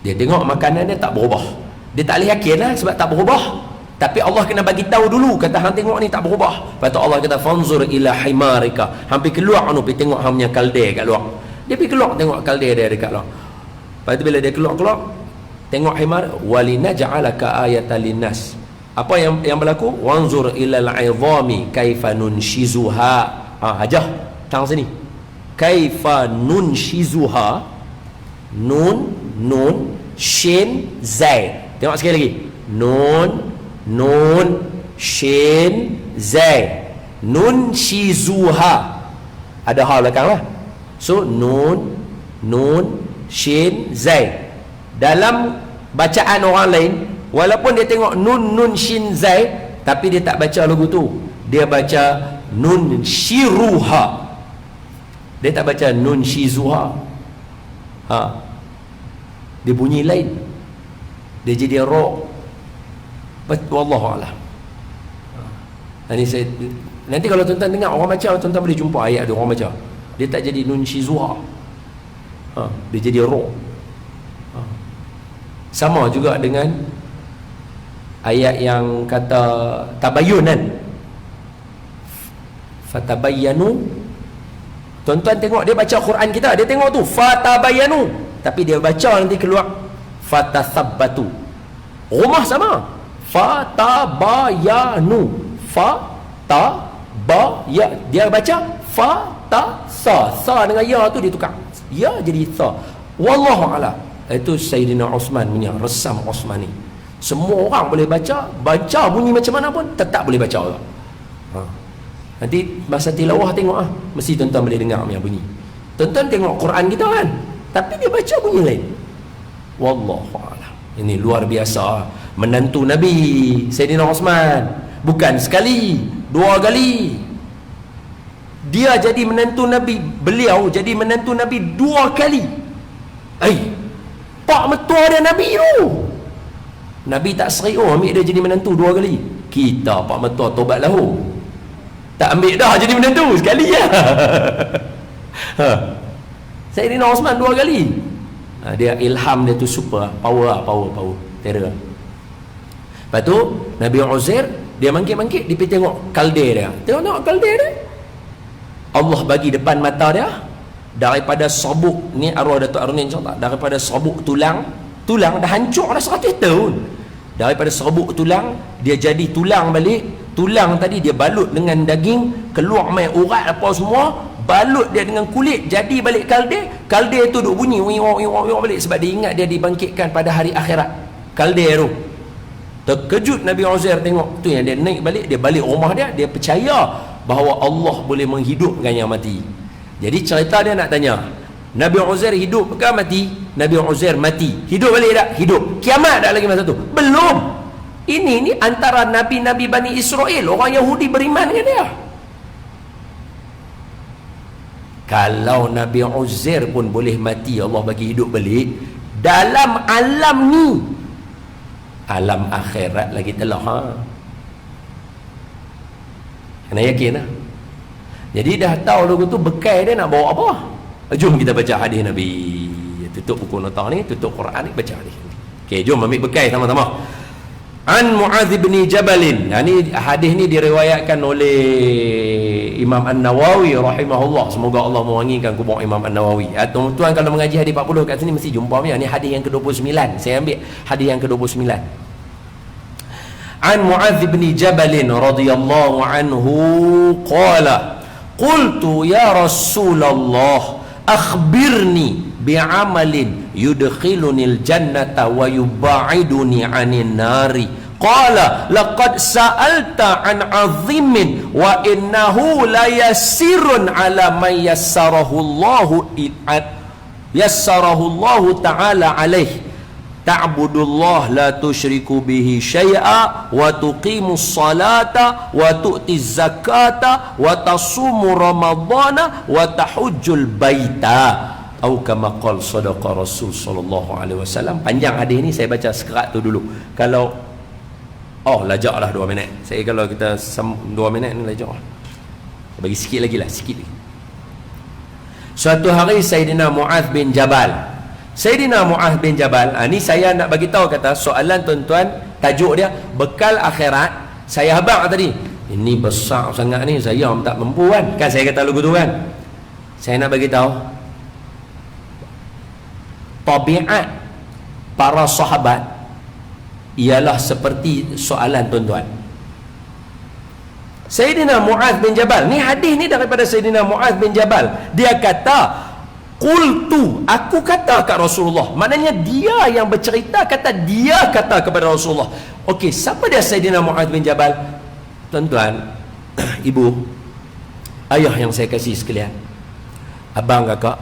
Dia tengok makanan dia tak berubah, dia tak boleh yakin lah sebab tak berubah. Tapi Allah kena bagi tahu dulu, kata hang tengok ni tak berubah. Lepas tu Allah kata fanzur ila himarika, hampir keluar anu pergi tengok hang punya kalde kat luar. Dia pergi keluar tengok kalde dia dekat luar. Lepas tu bila dia keluar tengok himar, walinaj'alaka ayatan linnas. Apa yang berlaku? Wanzur ila al-'idhami kaifa nunshizuha. Hajah tang sini, kaifa nunshizuha, nun shin, zai. Tengok sekali lagi. Nun, shin, zai. Nun shizuha. Ada ha belakang lah. So nun, shin, zai. Dalam bacaan orang lain, walaupun dia tengok nun, shin, zai, tapi dia tak baca lagu tu. Dia baca nun shiruha. Dia tak baca nun shizuha. Dia bunyi lain. Dia jadi ra. Wallahualam. Nanti kalau tuan-tuan dengar orang baca, tuan-tuan boleh jumpa ayat dia orang baca. Dia tak jadi nun shizuha. Dia jadi ra. Sama juga dengan ayat yang kata tabayyunan. Fatabayyanu. Tuan-tuan tengok dia baca Quran kita, dia tengok tu fatabayyanu, tapi dia baca nanti keluar fatathabbatu. Rumah sama. Fatabayanu. Dia baca sa dengan ya tu dia tukar. Ya jadi sa. Wallahu a'lam. Itu Sayyidina Osman punya resam Osmani. Semua orang boleh baca bunyi macam mana pun tetap boleh baca orang. Nanti masa tilawah tengok mesti tuan-tuan boleh dengar punya bunyi. Tuan-tuan tengok Quran kita kan, tapi dia baca bunyi lain. Wallahu a'lam. Ini luar biasa. Menantu Nabi Sayyidina Osman, bukan sekali, 2 kali. Dia jadi menantu Nabi, beliau jadi menantu Nabi 2 kali. Pak mertua dia Nabi tu. Nabi tak serius ambil dia jadi menantu 2 kali. Kita pak mertua tobat lahu, tak ambil dah jadi menantu sekali je. Sayyidina Osman 2 kali. Dia ilham dia tu super power terror. Lepas tu Nabi Uzair dia mangkit-mangkit, dia pergi tengok kalde dia. Tengok kalde dia, Allah bagi depan mata dia, daripada sabuk ni arwah Datuk Arunin insya-Allah, daripada sabuk tulang dah hancur dah 100 tahun. Daripada sabuk tulang dia jadi tulang balik. Tulang tadi dia balut dengan daging, keluar mai urat apa semua, balut dia dengan kulit, jadi balik kalde tu duk bunyi balik, sebab dia ingat dia dibangkitkan pada hari akhirat. Kalde tu terkejut Nabi Uzair tengok tu, yang dia naik balik, dia balik rumah dia percaya bahawa Allah boleh menghidupkan yang mati. Jadi cerita dia nak tanya, Nabi Uzair hidup ke mati? Nabi Uzair mati. Hidup balik tak? Hidup. Kiamat tak lagi masa tu? Belum. Ini antara Nabi-Nabi Bani Israel, orang Yahudi beriman dengan dia. Kalau Nabi Uzair pun boleh mati, Allah bagi hidup balik, dalam alam ni, alam akhirat lagi telah. Kena yakin lah. Jadi dah tahu lagu tu, bekal dia nak bawa apa? Jom kita baca hadis Nabi. Tutup buku nota ni, tutup Quran ni, baca hadis. Okey, jom ambil bekal sama-sama. An Mu'adz bin Jabalin. Ini hadis ni diriwayatkan oleh Imam An-Nawawi rahimahullah. Semoga Allah mewangikan kubur Imam An-Nawawi. Tuan-tuan kalau mengaji hadis 40 kat sini mesti jumpa ni. Ini hadis yang ke-29. Saya ambil hadis yang ke-29. An Mu'adz bin Jabalin radhiyallahu anhu qala qultu ya Rasulullah akhbirni bi'amalin yudkhilunil jannata wa yuba'iduni 'anil nari. Qala laqad sa'alta an 'azimin wa innahu la yasirun 'ala man yassarahu Allahu ta'ala alaih. Ta'budullah la tusyriku bihi syai'a wa tuqimus salata wa tu'tiz zakata wa tasumu ramadhana wa tahujjul baita. Atau kama qala sadaqa Rasul sallallahu alaihi wasallam. Panjang hadis ni, saya baca sekerat tu dulu. Kalau lajaklah 2 minit. Saya kalau kita 2 minit ni lajaklah. Bagi sikit lagi lah, sikit lagi. Suatu hari Sayyidina Mu'adz bin Jabal. Sayyidina Mu'adz bin Jabal, ni saya nak bagi tahu, kata soalan tuan-tuan, tajuk dia bekal akhirat. Saya habaq tadi, ini besar sangat ni, saya tak mampu kan saya kata lagu tu kan. Saya nak bagi tahu tabiat para sahabat ialah seperti soalan tuan-tuan. Sayyidina Mu'adz bin Jabal, ni hadis ni daripada Sayyidina Mu'adz bin Jabal. Dia kata Qultu, aku kata kat Rasulullah. Maknanya dia yang bercerita kata dia kata kepada Rasulullah. Okey, siapa dia Sayyidina Mu'adh bin Jabal? Tuan-tuan, ibu, ayah yang saya kasih sekalian, abang, kakak,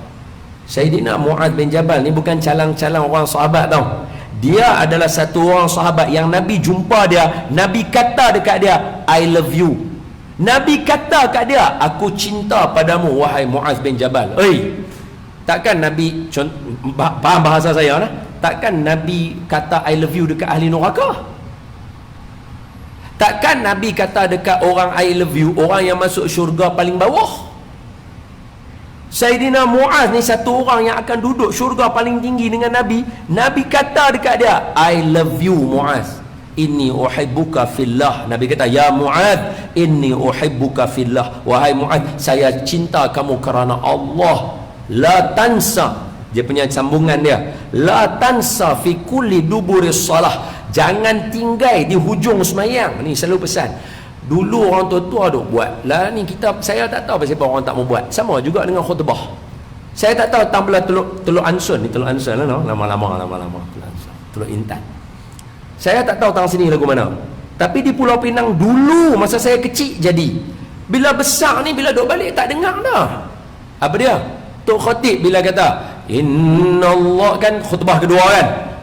Sayyidina Mu'adh bin Jabal ni bukan calang-calang orang sahabat tau. Dia adalah satu orang sahabat yang Nabi jumpa dia, Nabi kata dekat dia, I love you. Nabi kata kat dia, aku cinta padamu wahai Mu'adh bin Jabal. Takkan Nabi, faham bahasa saya lah, takkan Nabi kata I love you dekat ahli neraka? Takkan Nabi kata dekat orang I love you, orang yang masuk syurga paling bawah? Sayyidina Mu'adh ni satu orang yang akan duduk syurga paling tinggi dengan Nabi. Nabi kata dekat dia, I love you Mu'adh, inni uhibbuka fillah. Nabi kata, ya Mu'adh, inni uhibbuka fillah, wahai Mu'adh, saya cinta kamu kerana Allah. La tansa, dia punya sambungan dia, la tansa fi kulli duburis salah, jangan tinggal di hujung semayang. Ni selalu pesan. Dulu orang tua-tua duk buat lah ni, kita, saya tak tahu pasal orang tak mau buat. Sama juga dengan khutbah. Saya tak tahu tambah telur ansun ni, telur ansun lah, no? lama-lama telur intan. Saya tak tahu tang sini lagu mana. Tapi di Pulau Pinang dulu masa saya kecil jadi. Bila besar ni, bila duk balik tak dengar dah. Apa dia? Tok Khatib bila kata Inna Allah, kan khutbah kedua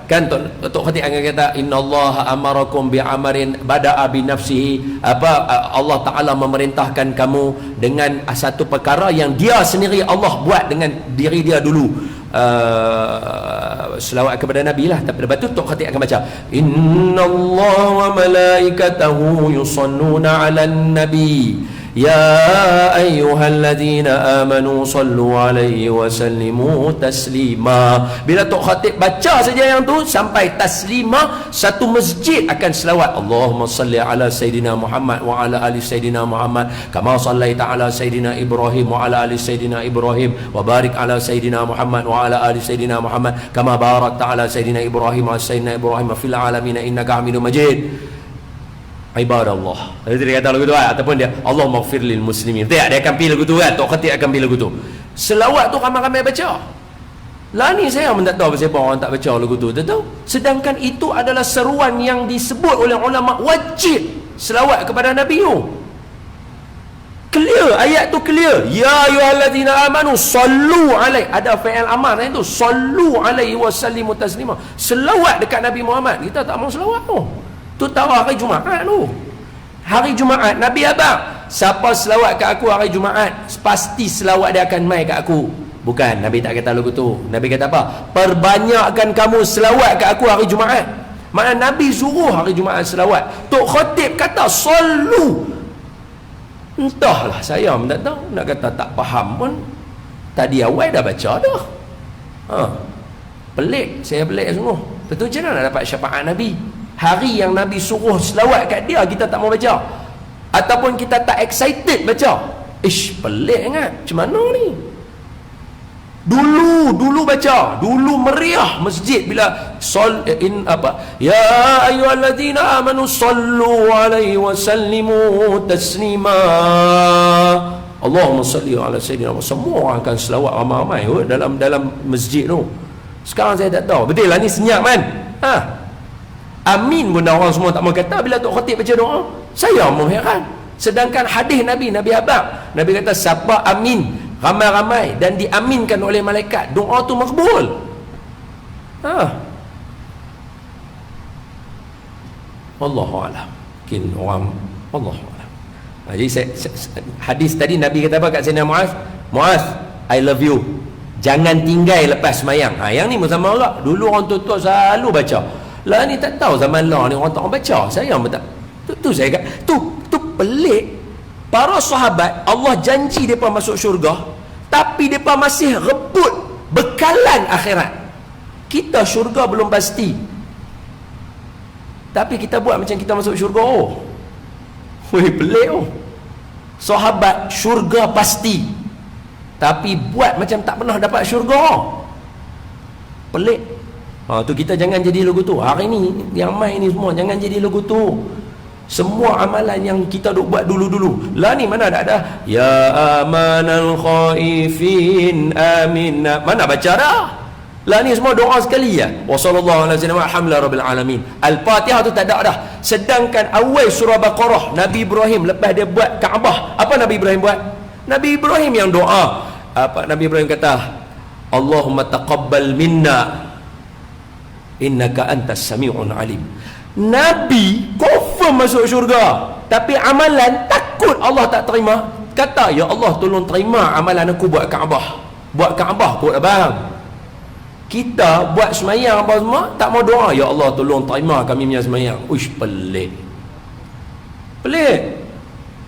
kan Tok Khatib akan kata Inna Allah amarakum bi'amarin bada'a bi nafsihi, Allah Ta'ala memerintahkan kamu dengan satu perkara yang dia sendiri Allah buat dengan diri dia dulu. Selawat kepada Nabi lah. Tapi lepas tu Tok Khatib akan baca Inna Allah wa malaikatahu yusalluna ala nabi ya ayyuhalladzina amanu sallu alaihi wa sallimu taslima. Bila Tok Khatib baca saja yang tu sampai taslima, satu masjid akan selawat Allahumma salli ala Sayyidina Muhammad wa ala ali Sayyidina Muhammad kama sallaita ala Sayyidina Ibrahim wa ala ali Sayyidina Ibrahim wa barik ala Sayyidina Muhammad wa ala ali Sayyidina Muhammad kama barakta ala Sayyidina Ibrahim wa Sayyidina Ibrahim fil alamin innaka Hamidum Majid. Ibadallah. Jadi dia kata lagu tu ataupun dia Allah maghfir lil muslimin. Dia akan pilih lagu tu kan. Tok Khatib akan pilih lagu tu. Selawat tu ramai-ramai baca. Lah ni saya pun tak tahu pasal orang tak baca lagu tu. Tahu? Sedangkan itu adalah seruan yang disebut oleh ulama wajib selawat kepada Nabi tu. Clear, ayat tu clear. Ya ayyuhallazina amanu sallu alaihi. Ada fi'il amar itu, sallu alaihi wa sallimu taslima. Selawat dekat Nabi Muhammad. Kita tak mau selawat tu. Tu tahu hari Jumaat tu. Hari Jumaat Nabi abang, siapa selawat kat aku hari Jumaat, pasti selawat dia akan mai kat aku. Bukan, Nabi tak kata lagu tu. Nabi kata apa? Perbanyakkan kamu selawat kat aku hari Jumaat. Maknanya Nabi suruh hari Jumaat selawat. Tok Khatib kata sallu. Entahlah, saya pun tak tahu. Nak kata tak faham pun, tadi awal dah baca dah. Pelik, saya pelik sungguh. Betul je nak dapat syafaat Nabi. Hari yang Nabi suruh selawat kat dia, kita tak mau baca. Ataupun kita tak excited baca. Pelik sangat. Macam mana ni? Dulu baca. Dulu meriah masjid bila ya ayyuhalladzina amanu sallu alaihi wa sallimu taslima. Allahumma salli ala sayyidina. Semua orang akan selawat ramai-ramai dalam masjid tu. Sekarang saya tak tahu. Betul lah ni senyap kan? Amin pun dah orang semua tak mau kata bila Tok Khatib baca doa. Saya mau heran. Sedangkan hadis Nabi abang, Nabi kata siapa amin ramai-ramai dan diaminkan oleh malaikat, doa tu makbul. Wallahu a'lam. Mungkin orang Wallahu a'lam. Jadi hadis tadi Nabi kata apa kat Sayyidina Mu'adh? Mu'adh, I love you. Jangan tinggal lepas semayang. Yang ni sama orang. Dulu orang tua-tua selalu baca. Lah ni tak tahu zaman lah ni orang tak orang baca. Saya pun tak. Tu saya kata, tu pelik. Para sahabat Allah janji depa masuk syurga, tapi depa masih rebut bekalan akhirat. Kita syurga belum pasti, tapi kita buat macam kita masuk syurga. Pelik. Sahabat syurga pasti, tapi buat macam tak pernah dapat syurga. Pelik. Tu kita jangan jadi lagu tu. Hari ni yang main ni semua jangan jadi lagu tu. Semua amalan yang kita duk buat dulu-dulu. Lah ni mana ada? Ya amanal khaifin aminna. Mana baca dah? Lah ni semua doa sekali ya. Wa sallallahu alaihi wasallam alhamdulillah rabbil alamin. Al-Fatihah tu tak ada dah. Sedangkan awal surah Baqarah, Nabi Ibrahim lepas dia buat Kaabah, apa Nabi Ibrahim buat? Nabi Ibrahim yang doa. Apa Nabi Ibrahim kata? Allahumma taqabbal minna innaka antas sami'un alim. Nabi confirm masuk syurga, tapi amalan takut Allah tak terima. Kata, ya Allah tolong terima amalan aku buat Kaabah. Buat Kaabah kot abang. Kita buat semayang apa semua, tak mau doa, ya Allah tolong terima kami punya semayang. Uish, pelik. Pelik.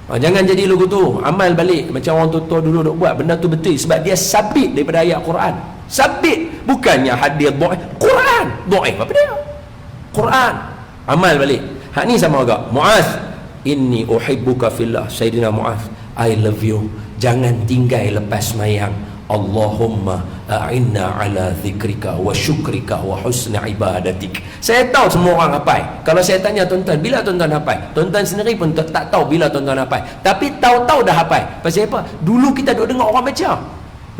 Jangan jadi lagu tu. Amal balik macam orang tua dulu duk buat. Benda tu betul sebab dia sabit daripada ayat Quran. Sabit. Bukannya hadis dhaif. Quran dhaif apa dia? Quran. Amal balik. Hak ni sama agak. Muaz, inni uhibbuka fillah. Sayyidina Muaz, I love you. Jangan tinggal lepas semayang. Allahumma a'inna ala zikrika wa syukrika wa husni ibadatik. Saya tahu semua orang hafal. Kalau saya tanya tuan-tuan, bila tuan-tuan hafal? Tuan-tuan sendiri pun tak tahu bila tuan-tuan hafal. Tapi tahu-tahu dah hafal. Pasal apa? Dulu kita duk dengar orang baca.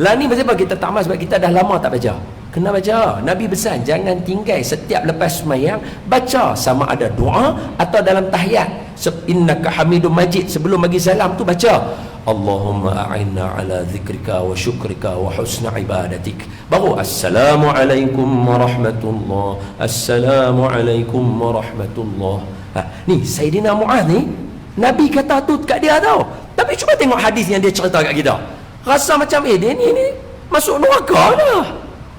Lah ni pasal apa kita tak amal? Sebab kita dah lama tak baca. Kena baca. Nabi pesan jangan tinggal setiap lepas semayang baca, sama ada doa atau dalam tahiyat. Innaka hamidum majid, sebelum bagi salam tu baca Allahumma a'inna ala zikrika wa syukrika wa husna ibadatik. Baru assalamualaikum warahmatullah, assalamualaikum warahmatullah. Ni Sayyidina Muaz ni Nabi kata tu kat dia tau. Tapi cuba tengok hadis yang dia cerita kat kita, rasa macam dia ni masuk neraka dah.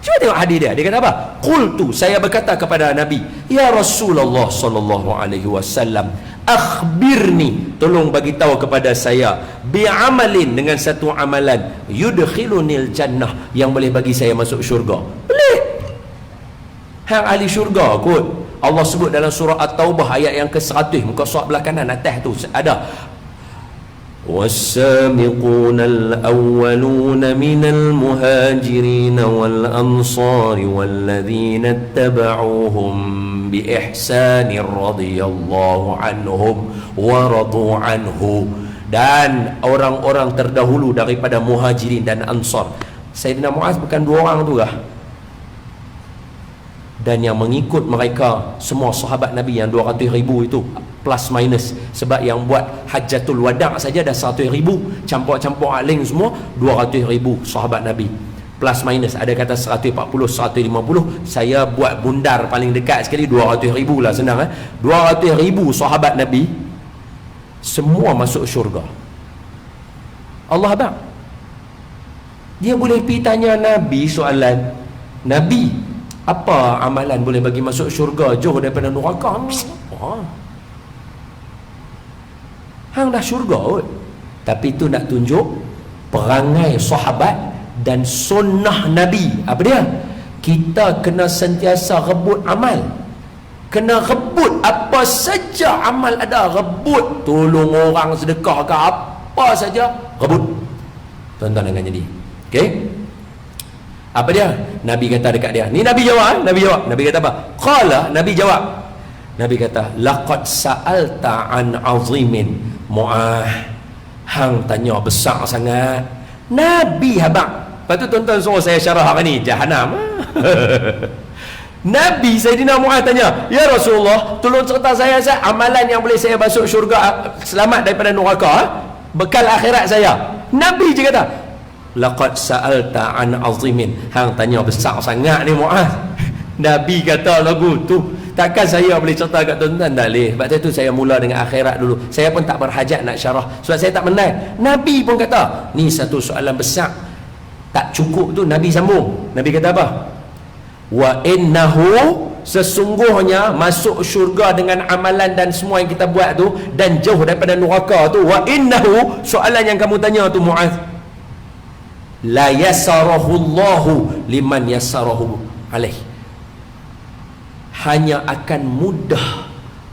Cuba tengok hadis dia. Dia kata apa? Qultu, saya berkata kepada Nabi, ya Rasulullah sallallahu alaihi wasallam, akhbirni, tolong bagi tahu kepada saya, bi'amalin, dengan satu amalan, yudkhilunil jannah, yang boleh bagi saya masuk syurga. Pelik. Hang ahli syurga kot. Allah sebut dalam surah At-Taubah ayat yang ke-100, muka surat belah kanan atas tu ada. والسابقون الأولون من المهاجرين والأنصار والذين اتبعوهم بإحسان رضي الله عنهم ورضوا عنه. Dan orang-orang terdahulu daripada muhajirin dan ansar. Sayyidina Muaz bukan dua orang tu kah? Dan yang mengikut mereka semua sahabat Nabi yang 200,000 itu plus minus, sebab yang buat Hajjatul Wada' saja dah 100,000, campur-campur aling semua 200,000 sahabat Nabi, plus minus ada kata 140, 150. Saya buat bundar paling dekat sekali 200,000 lah, senang 200,000 sahabat Nabi semua masuk syurga. Allah abang, dia boleh pergi tanya Nabi soalan, Nabi, apa amalan boleh bagi masuk syurga jauh daripada neraka? Hang dah syurga kot. Tapi tu nak tunjuk perangai sahabat dan sunnah Nabi. Apa dia? Kita kena sentiasa rebut amal. Kena rebut apa saja amal ada. Rebut tolong orang, sedekah ke apa saja, rebut. Tuan-tuan dengan jadi. Okey? Apa dia? Nabi kata dekat dia. Ni Nabi jawab, Nabi jawab. Nabi kata apa? Qala, Nabi jawab. Nabi kata, laqad sa'alta an azimin. Mu'ah, hang tanya besar sangat. Nabi abang. Lepas tu tuan-tuan suruh saya syarah hari ni Jahanam. Nabi Sayyidina Mu'ah tanya, ya Rasulullah, tolong cerita saya amalan yang boleh saya masuk syurga, selamat daripada neraka, bekal akhirat saya. Nabi je kata, laqad sa'alta an azimin. Hang tanya besar sangat ni Mu'ah. Nabi kata lagu tu, takkan saya boleh cerita kat tuan-tuan? Tak boleh. Sebab tu saya mula dengan akhirat dulu. Saya pun tak berhajat nak syarah sebab saya tak menang. Nabi pun kata, ni satu soalan besar, tak cukup tu. Nabi sambung. Nabi kata apa? Wa innahu, sesungguhnya masuk syurga dengan amalan dan semua yang kita buat tu, dan jauh daripada neraka tu. Wa innahu, soalan yang kamu tanya tu Mu'az, la yasarahullahu liman yasarahu alaih, hanya akan mudah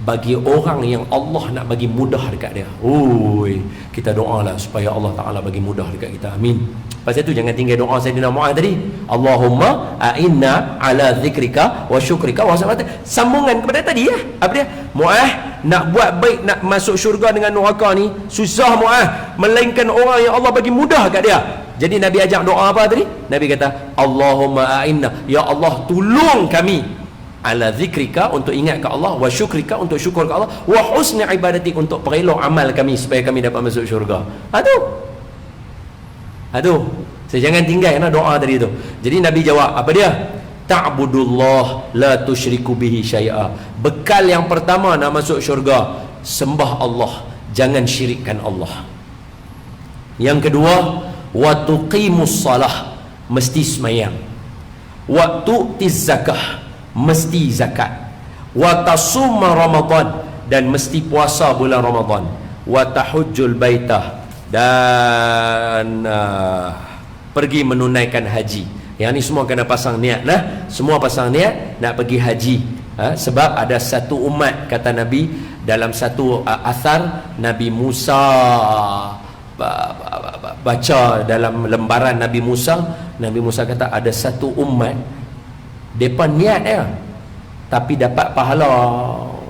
bagi orang yang Allah nak bagi mudah dekat dia. Oi, kita doalah supaya Allah Ta'ala bagi mudah dekat kita. Amin. Pasal tu jangan tinggal doa Sayyidina Mu'az tadi, Allahumma a'inna ala zikrika wa syukrika wa husni ibadatik. Sambungan kepada tadi ya. Apa dia? Mu'az, nak buat baik, nak masuk syurga dengan neraka ni susah Muaz, melainkan orang yang Allah bagi mudah kat dia. Jadi Nabi ajak doa apa tadi? Nabi kata, Allahumma a'inna, ya Allah tolong kami ala zikrika, untuk ingat ke Allah, wa syukrika, untuk syukur ke Allah, wa husni ibadatik, untuk perelok amal kami supaya kami dapat masuk syurga. Aduh, saya jangan tinggalkan doa tadi tu. Jadi Nabi jawab apa dia? Ta'budullah la tusyriku bihi syai'a. Bekal yang pertama nak masuk syurga, sembah Allah, jangan syirikkan Allah. Yang kedua, wa tuqimus salah, mesti sembahyang. Wa tu'tiz zakah, mesti zakat. Wa tasumma ramadan, dan mesti puasa bulan Ramadan. Wa tahujjul baitah, dan pergi menunaikan haji. Yang ni semua kena pasang niat lah. Semua pasang niat nak pergi haji. Sebab ada satu umat, kata Nabi dalam satu athar, Nabi Musa baca dalam lembaran Nabi Musa kata ada satu umat depa niat dia tapi dapat pahala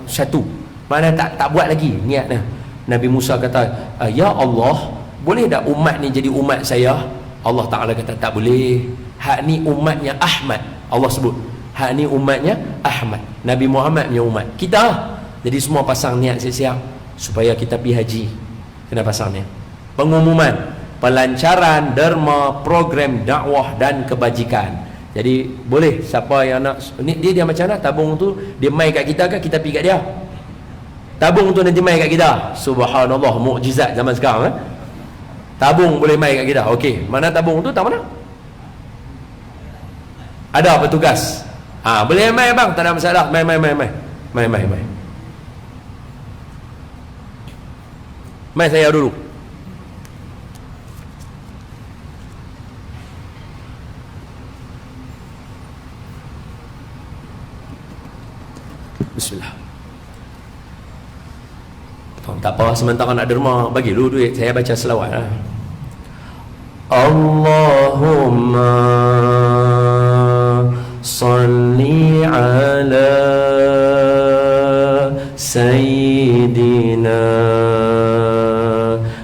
satu, mana tak buat lagi niat dia. Nabi Musa kata, ya Allah, boleh tak umat ni jadi umat saya? Allah Ta'ala kata tak boleh, hak ni umatnya Ahmad. Allah sebut hak ni umatnya Ahmad, Nabi Muhammad punya umat kita. Jadi semua pasang niat siap-siap supaya kita pergi haji. Kena pasang niat. Pengumuman pelancaran derma program dakwah dan kebajikan. Jadi boleh siapa yang nak ni, dia macam mana tabung tu, dia mai kat kita ke kita pergi kat dia? Tabung tu nanti mai kat kita. Subhanallah, mukjizat zaman sekarang. Tabung boleh mai kat kita. Okey, mana tabung tu? Tak mana? Ada petugas. Boleh mai bang, tak ada masalah. Mai. Mai saya dulu. Bismillah. Tak apa, sementara nak derma, bagi dulu duit, saya baca selawat lah. Allahumma salli ala Sayyidina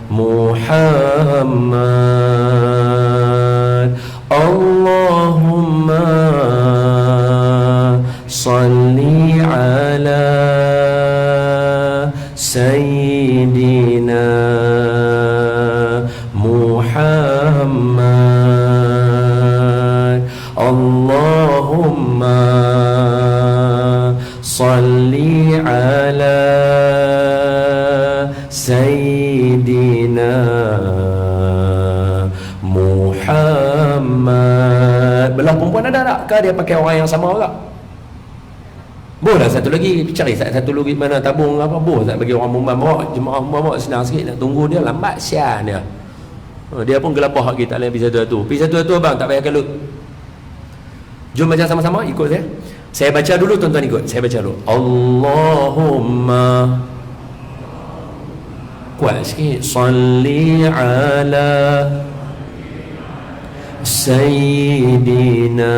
Muhammad. Allahumma salli ala Sayyidina Muhammad. Allahumma salli ala Sayyidina Muhammad. Belah perempuan ada tak? Ke dia pakai orang yang sama tak? Boleh satu lagi, cari satu lagi mana tabung apa, boleh tak bagi orang perempuan bawa, jemaah bawa senang sikit, nak tunggu dia lambat sian dia. Dia pun gelapah kita lain pergi satu-satu abang, tak payah kalut. Jom baca sama-sama, ikut saya. Saya baca dulu, tuan-tuan ikut. Saya baca dulu. Allahumma, kuat sikit, salli ala Sayyidina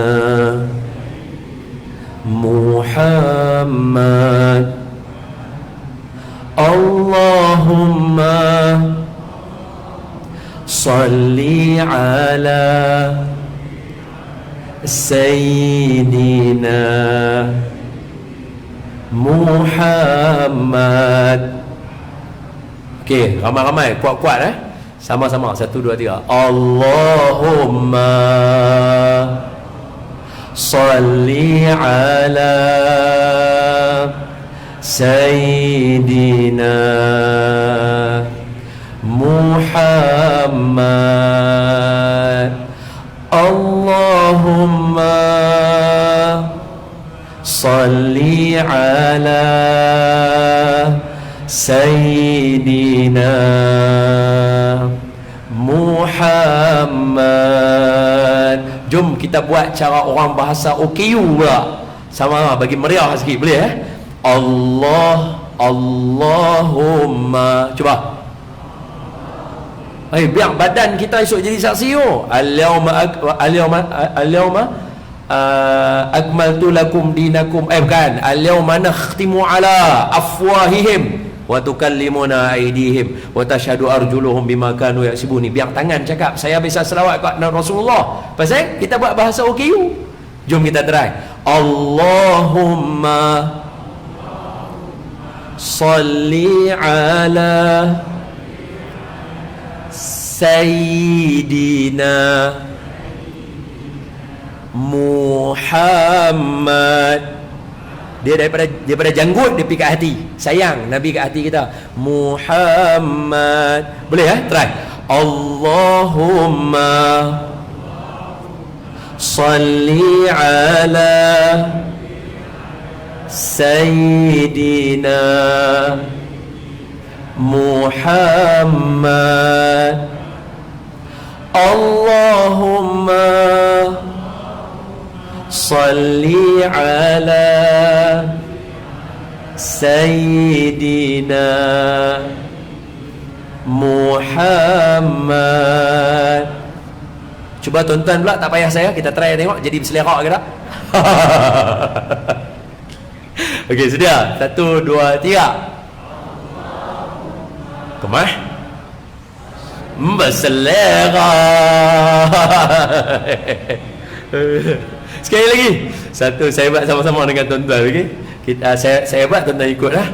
Muhammad. Allahumma salli ala Sayyidina Muhammad. Okey, ramai-ramai, kuat-kuat sama-sama, 1, 2, 3. Allahumma salli ala Sayyidina Muhammad. Allahumma salli ala Sayyidina Muhammad. Jom kita buat cara orang bahasa OKU pula. Sama bagi meriah sikit, boleh Allahumma. Cuba. Biar badan kita esok jadi saksi. Al-yawma akmaltu lakum dinakum, bukan, al-yawma nakhtimu ala afwahihim wa tukallimuna aydihim wa tashhadu arjuluhum bima kanu yaksibun. Biar tangan cakap, saya bisa selawat kat Rasulullah pasal kita buat bahasa OKU. Jom kita try. Allahumma salli ala sayyidina Muhammad. Dia daripada janggut dia pergi kat hati. Sayang Nabi kat hati kita. Muhammad. Boleh try. Allahumma salli ala sayyidina Muhammad. Allahumma salli ala sayyidina Muhammad. Cuba tuan-tuan pula, tak payah saya, kita try tengok jadi berselerak ke tak? Okey, sedia? 1, 2, 3. Kemah? Berselerak. Sekali lagi. 1, saya buat sama-sama dengan tuan-tuan, okey? Saya buat, tuan-tuan ikutlah.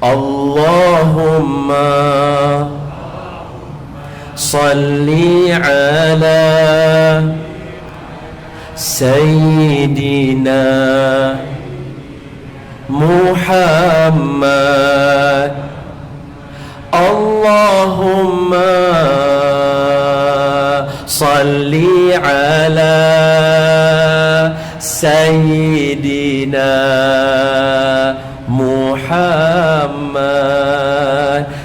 Allahumma salli ala sayyidina Muhammad. Allahumma salli ala sayyidina Muhammad.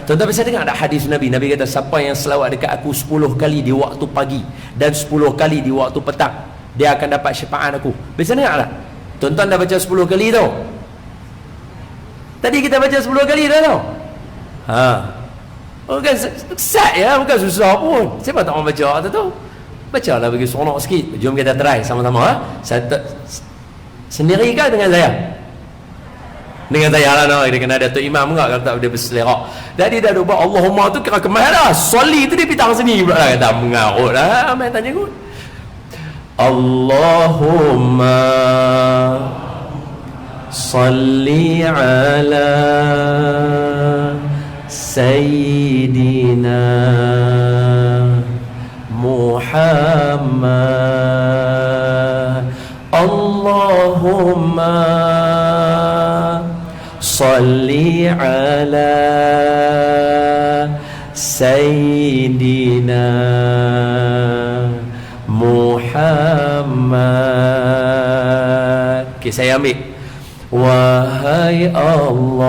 Tuan-tuan bisa dengar tak hadis Nabi? Nabi kata, siapa yang selawat dekat aku 10 kali di waktu pagi dan 10 kali di waktu petang, dia akan dapat syafaat aku. Bisa dengar tak? Tuan-tuan dah baca 10 kali tau. Tadi kita baca 10 kali dah tau. Bukan sat ya, bukan susah pun. Siapa tak mau baca tu? Bacalah bagi seronok sikit. Jom kita try sama-sama. Sendiri ke dengan saya? Dengan saya lah, no. Dia kena Datuk Imam enggak kalau tak dia berselerak. Jadi dah buat Allahumma tu kira kemah dah. Soli tu dia pitang sini pula lah. Kata mengarut lah. Main tanya kot. Allahumma salli ala sayyidina Muhammad. Allahumma salli ala sayyidina Muhammad. Okay, saya ambil. Wahai Allah,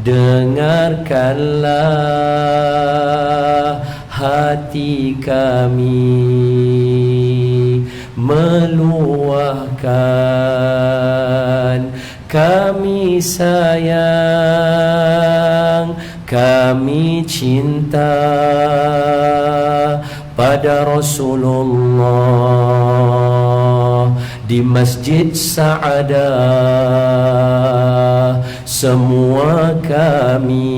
dengarkanlah hati kami, meluahkan kami sayang, kami cinta pada Rasulullah di Masjid Sa'adah. Semua kami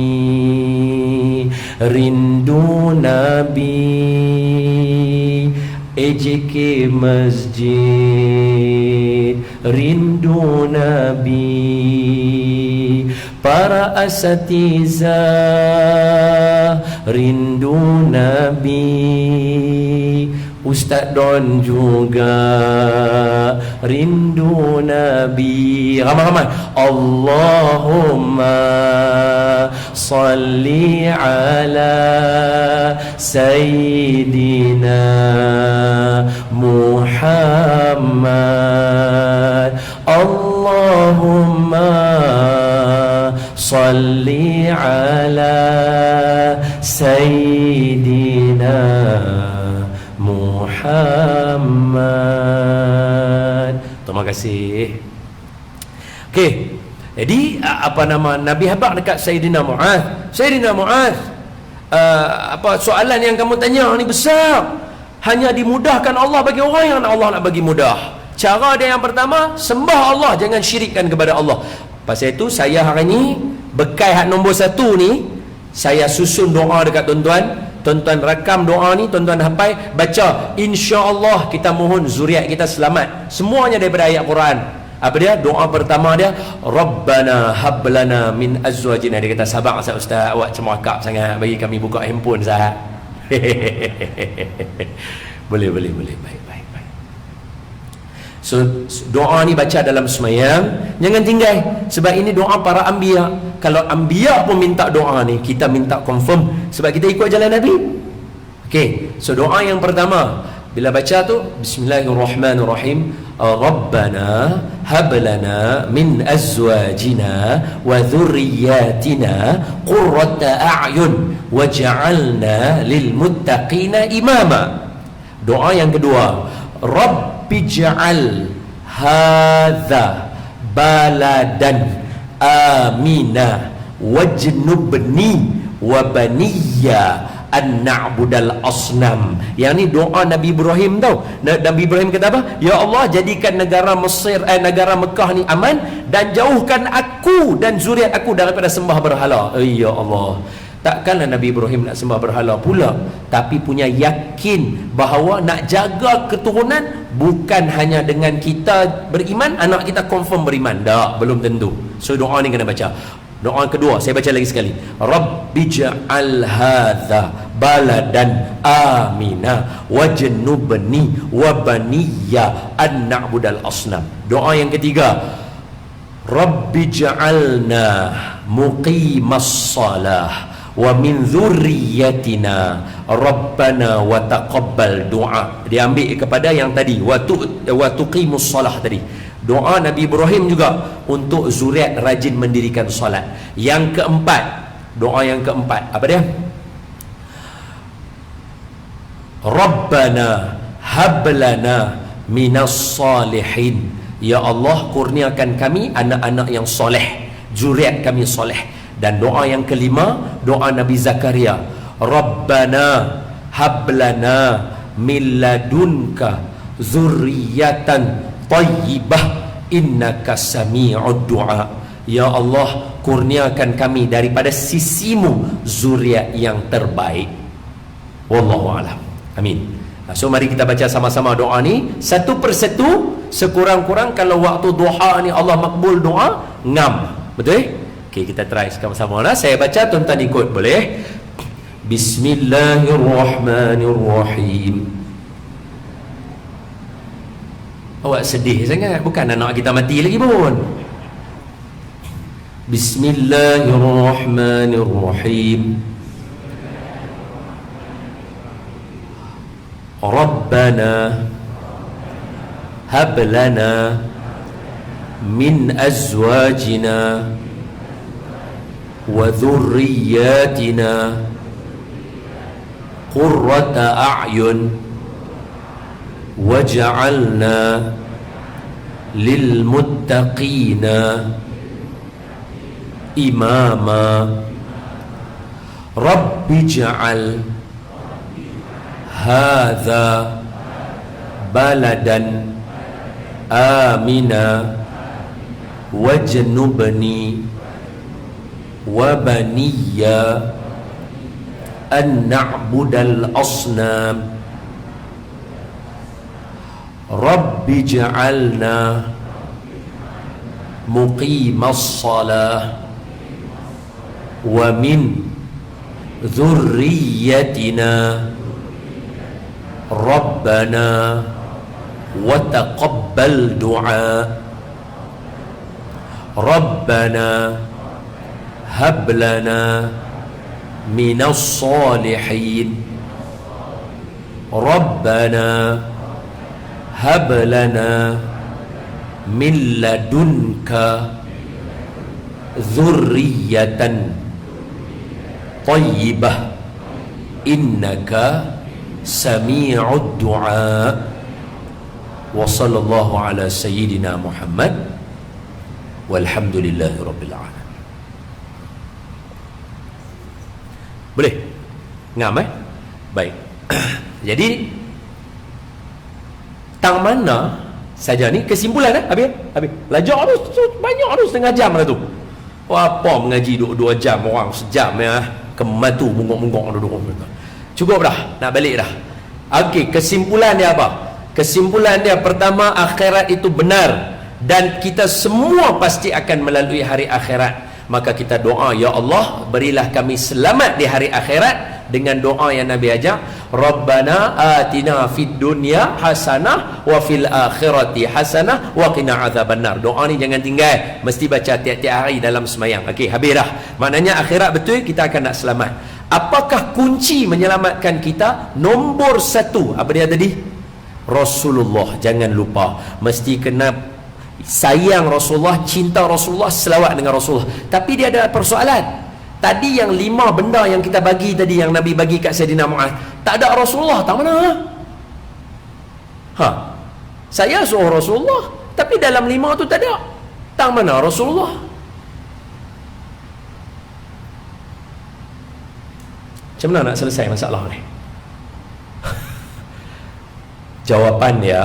rindu Nabi, EJK Masjid rindu Nabi, para asatizah rindu Nabi, Ustaz Don juga rindu Nabi. Ramai-ramai. Allahumma salli ala sayyidina Muhammad. Allahumma salli ala sayyidina Muhammad. Terima kasih. Okey. Jadi apa nama Nabi habaq dekat Sayyidina Mu'adh. Sayyidina Mu'adh, apa soalan yang kamu tanya ni besar. hanya dimudahkan Allah bagi orang yang Allah nak bagi mudah. Cara dia yang pertama, sembah Allah, jangan syirikkan kepada Allah. Pasal itu saya hari ni bekal hak nombor 1 ni, saya susun doa dekat tuan-tuan. Tuan-tuan rakam doa ni, tuan-tuan hafal, baca, insya-Allah kita mohon zuriat kita selamat. Semuanya daripada ayat Quran. Apa dia? Doa pertama dia, Rabbana hablana min azwajina. Dia kata, sabar Ustaz, awak cemakap sangat bagi kami buka handphone Ustaz. Boleh. Baik. So doa ni baca dalam semayang, jangan tinggal, sebab ini doa para anbiya. Kalau anbiya pun minta doa ni, kita minta confirm, sebab kita ikut jalan Nabi. Okey, so doa yang pertama bila baca tu, bismillahirrahmanirrahim, Rabbana hablana min azwajina wa dhurriyyatina qurrata a'yun waj'alna lil muttaqina imama. Doa yang kedua, Rabbij'al hadza baladan amina wajnubni wa baniya an na'budal asnam. Yang ni doa Nabi Ibrahim tau. Nabi Ibrahim kata apa? Ya Allah, jadikan negara Mesir, negara Mekah ni aman, dan jauhkan aku dan zuriat aku daripada sembah berhala. Ya Allah, takkanlah Nabi Ibrahim nak sembah berhala pula, tapi punya yakin bahawa nak jaga keturunan bukan hanya dengan kita beriman, anak kita confirm beriman. Tak, belum tentu. So doa ni kena baca. Doa kedua, saya baca lagi sekali. Rabbij'al hadza baladan amina wajnubni wa baniya an na'budal asnam. Doa yang ketiga, Rabbij'alna muqimas salah wa min dzurriyyatina rabbana wa taqabbal du'a. Dia ambil kepada yang tadi, wa tuqimus salah tadi. Doa Nabi Ibrahim juga untuk zuriat rajin mendirikan solat. Yang keempat, doa yang keempat, apa dia? Rabbana hablana minas salihin. Ya Allah, kurniakan kami anak-anak yang soleh, zuriat kami soleh. Dan doa yang kelima, doa Nabi Zakaria, Rabbana hablana min ladunka zurriyatan tayyibah innaka sami'ud du'a. Ya Allah, kurniakan kami daripada sisimu zuriat yang terbaik. Wallahu a'lam. Amin. So mari kita baca sama-sama doa ni satu persatu. Sekurang-kurang kalau waktu duha ni Allah makbul doa, ngam. Betul? Okey, kita try sama-sama lah. Saya baca, tuan-tuan ikut, boleh? Bismillahirrahmanirrahim. Awak sedih sangat, bukan anak kita mati lagi pun. Bismillahirrahmanirrahim. Rabbana hab lana min azwajina wa dhurriyyatina qurrata a'yun waj'alna lil muttaqina imama. Rabbij'al hadza baladan amina wajnubni wa baniya an na'budal asnam. Rabbij'alna muqimas salah wa min dhurriyyatina Rabbana wa taqabbal du'a. Rabbana hab lana minas salihin. Rabbana hab lana min ladunka dzurriyyatan thayyibah innaka sami'ud du'a. Wa sallallahu ala sayyidina Muhammad walhamdulillahi rabbil alamin. Boleh? Ngam Baik. Jadi Tang mana saja ni kesimpulan habis belajar tu banyak tu setengah jam lah tu. Apa mengaji 2 jam, orang sejam ya, kematu mungkok-mungkok duduk. Cukup dah, nak balik dah. Okey, kesimpulan dia apa? Kesimpulan dia pertama, akhirat itu benar dan kita semua pasti akan melalui hari akhirat. Maka kita doa, ya Allah, berilah kami selamat di hari akhirat dengan doa yang Nabi ajar, Rabbana atina fid dunya hasanah wa fil akhirati hasanah wa qina azabannar. Doa ni jangan tinggal, mesti baca tiap-tiap hari dalam semayang. Okey, habis dah. Maknanya akhirat betul, kita akan nak selamat. Apakah kunci menyelamatkan kita? Nombor 1, apa dia tadi? Rasulullah. Jangan lupa, mesti kena sayang Rasulullah, cinta Rasulullah, selawat dengan Rasulullah. Tapi dia ada persoalan. Tadi yang 5 benda yang kita bagi tadi, yang Nabi bagi kat Sayyidina Mu'adh, tak ada Rasulullah, tak mana? Saya suruh Rasulullah, tapi dalam 5 tu tak ada. Tak mana Rasulullah? Macam mana nak selesai masalah ni? Jawapan dia,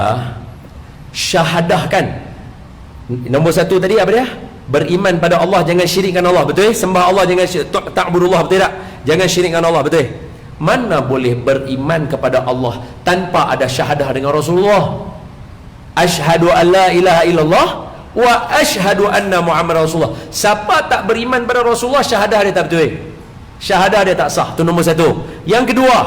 syahadah kan. Nombor 1 tadi apa dia? Beriman pada Allah, jangan syirikkan Allah, betul? Sembah Allah, jangan ta'budullah, betul tak? Jangan syirikkan Allah, betul? Mana boleh beriman kepada Allah tanpa ada syahadah dengan Rasulullah? Asyhadu an la ilaha illallah wa asyhadu anna Muhammad Rasulullah. Siapa tak beriman pada Rasulullah, syahadah dia tak betul. Syahadah dia tak sah. Itu nombor 1. Yang kedua,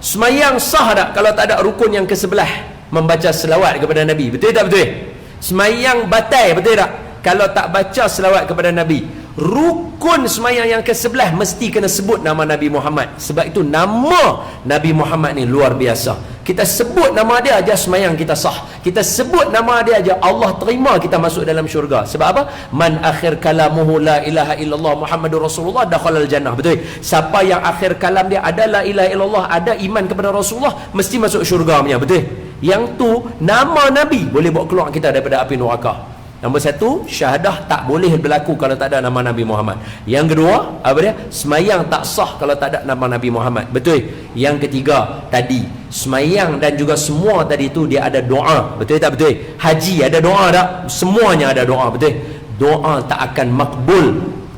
semayang sah tak kalau tak ada rukun yang ke-11, membaca selawat kepada Nabi, betul tak betul? Semayang batal, betul tak kalau tak baca selawat kepada Nabi? Rukun semayang yang ke-11 mesti kena sebut nama Nabi Muhammad. Sebab itu nama Nabi Muhammad ni luar biasa. Kita sebut nama dia aja semayang kita sah. Kita sebut nama dia aja Allah terima kita masuk dalam syurga. Sebab apa? Man akhir kalamuhu la ilaha illallah Muhammadur Rasulullah dakhalal jannah. Betul? Siapa yang akhir kalam dia ada la ilaha illallah, ada iman kepada Rasulullah, mesti masuk syurga punya. Betul? Yang tu nama Nabi boleh bawa keluar kita daripada api neraka. Nombor 1, syahadah tak boleh berlaku kalau tak ada nama Nabi Muhammad. Yang kedua, apa dia? Semayang tak sah kalau tak ada nama Nabi Muhammad. Betul? Yang ketiga, tadi semayang dan juga semua tadi tu dia ada doa. Betul tak betul? Haji ada doa tak? Semuanya ada doa. Betul? Doa tak akan makbul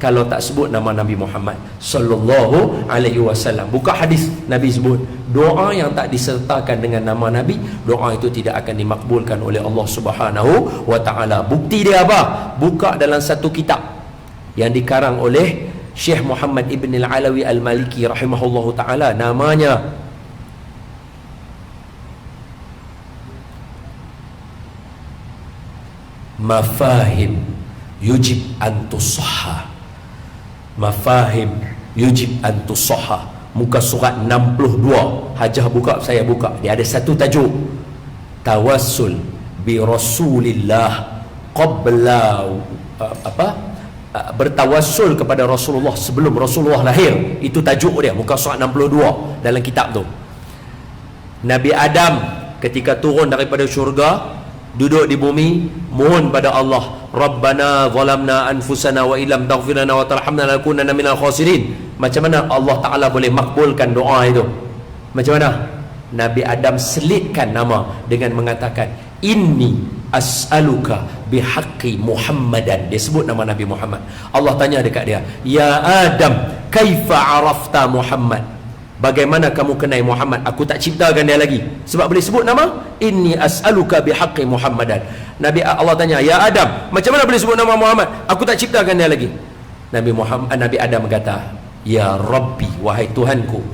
kalau tak sebut nama Nabi Muhammad sallallahu alaihi wasallam. Buka hadis, Nabi sebut doa yang tak disertakan dengan nama Nabi, doa itu tidak akan dimakbulkan oleh Allah Subhanahu wa taala. Bukti dia apa? Buka dalam satu kitab yang dikarang oleh Syekh Muhammad Ibn Al-Alawi Al-Maliki rahimahullahu taala, namanya Mafahim Yujib Antusahha. Mafahim Yujib Antusahha, muka surat 62. Hajah buka, saya buka. Dia ada satu tajuk, Tawassul bi Rasulillah qabla bertawassul kepada Rasulullah sebelum Rasulullah lahir. Itu tajuk dia, muka surat 62 dalam kitab tu. Nabi Adam ketika turun daripada syurga, duduk di bumi, mohon pada Allah, Rabbana zalamna anfusana wa illam taghfir lana wa tarhamna lanakunanna minal khasirin. Macam mana Allah Ta'ala boleh makbulkan doa itu? Macam mana? Nabi Adam selitkan nama dengan mengatakan, Inni as'aluka bihaqqi Muhammadan. Dia sebut nama Nabi Muhammad. Allah tanya dekat dia, Ya Adam, kaifa arafta Muhammad? Bagaimana kamu kenal Muhammad? Aku tak ciptakan dia lagi. Sebab boleh sebut nama, Inni as'aluka bihaqqi Muhammadan. Allah tanya, Ya Adam, macam mana boleh sebut nama Muhammad? Aku tak ciptakan dia lagi. Nabi Adam berkata, Ya Rabbi, wahai Tuhanku,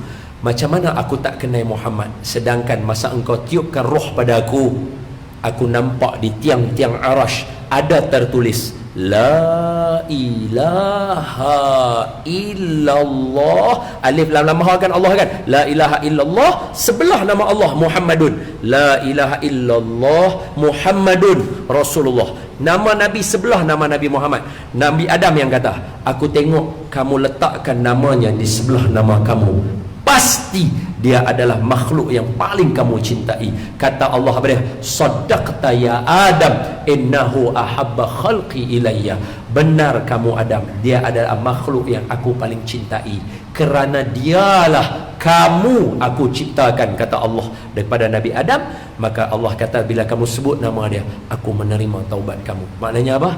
macam mana aku tak kenal Muhammad, sedangkan masa engkau tiupkan roh pada aku nampak di tiang-tiang arash ada tertulis, La ilaha illallah. Alif lam lam ha kan Allah kan? La ilaha illallah, sebelah nama Allah Muhammadun. La ilaha illallah Muhammadun Rasulullah. Nama Nabi sebelah nama Nabi Muhammad. Nabi Adam yang kata, aku tengok kamu letakkan namanya di sebelah nama kamu. pasti dia adalah makhluk yang paling kamu cintai. Kata Allah apa dia? Saddaqta ya Adam, innahu ahabba khalqi ilayya. Benar kamu Adam, dia adalah makhluk yang aku paling cintai, kerana dialah kamu aku ciptakan, kata Allah, daripada Nabi Adam. Maka Allah kata, bila kamu sebut nama dia, aku menerima taubat kamu. Maknanya apa?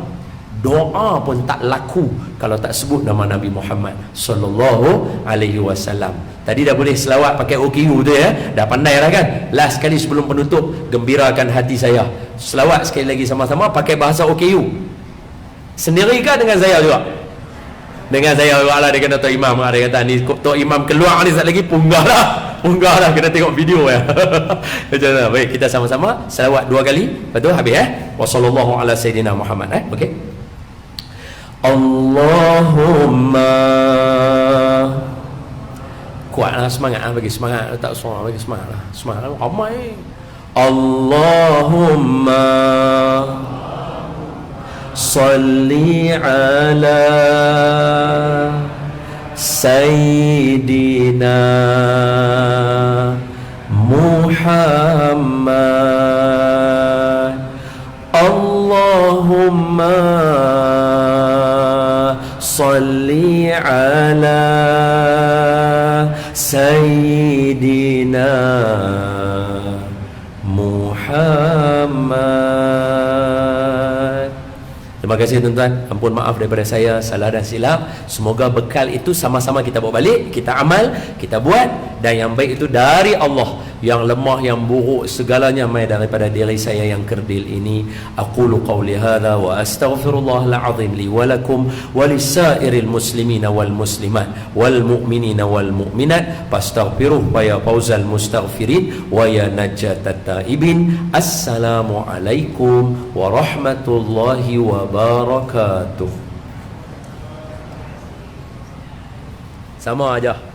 Doa pun tak laku kalau tak sebut nama Nabi Muhammad sallallahu alaihi wasallam. Tadi dah boleh selawat pakai OKU tu ya. Dah pandai lah kan? Last sekali sebelum penutup, gembirakan hati saya. Selawat sekali lagi sama-sama pakai bahasa OKU. Sendiri kah dengan saya juga? Dengan saya juga lah. Dia kata Tok Imam, dia kata ni Tok Imam keluar ni sekali lagi punggah lah, kena tengok video ya. Macam mana? Baik, kita sama-sama selawat 2 kali, lepas tu habis Wassallallahu ala sayyidina Muhammad okey. Allahumma, kuatlah semangat bagi semangat, tak suara bagi semangat lah, semangat lah ramai. Allahumma salli ala sayyidina Muhammad. Allahumma salli ala sayyidina Muhammad. Terima kasih tuan-tuan, ampun maaf daripada saya salah dan silap. Semoga bekal itu sama-sama kita bawa balik, kita amal, kita buat, dan yang baik itu dari Allah. Yang lemah, yang buruk, segalanya mai daripada diri saya yang kerdil ini. Aqulu qawli hadha wa astaghfirullahal azim li wa lakum wa lisairil muslimina wal muslimat wal mu'minina wal mu'minat fastaghfiruh wa ya fawzal mustaghfirin wa ya najatat taibin. Assalamu alaikum warahmatullahi wabarakatuh. Sama aja.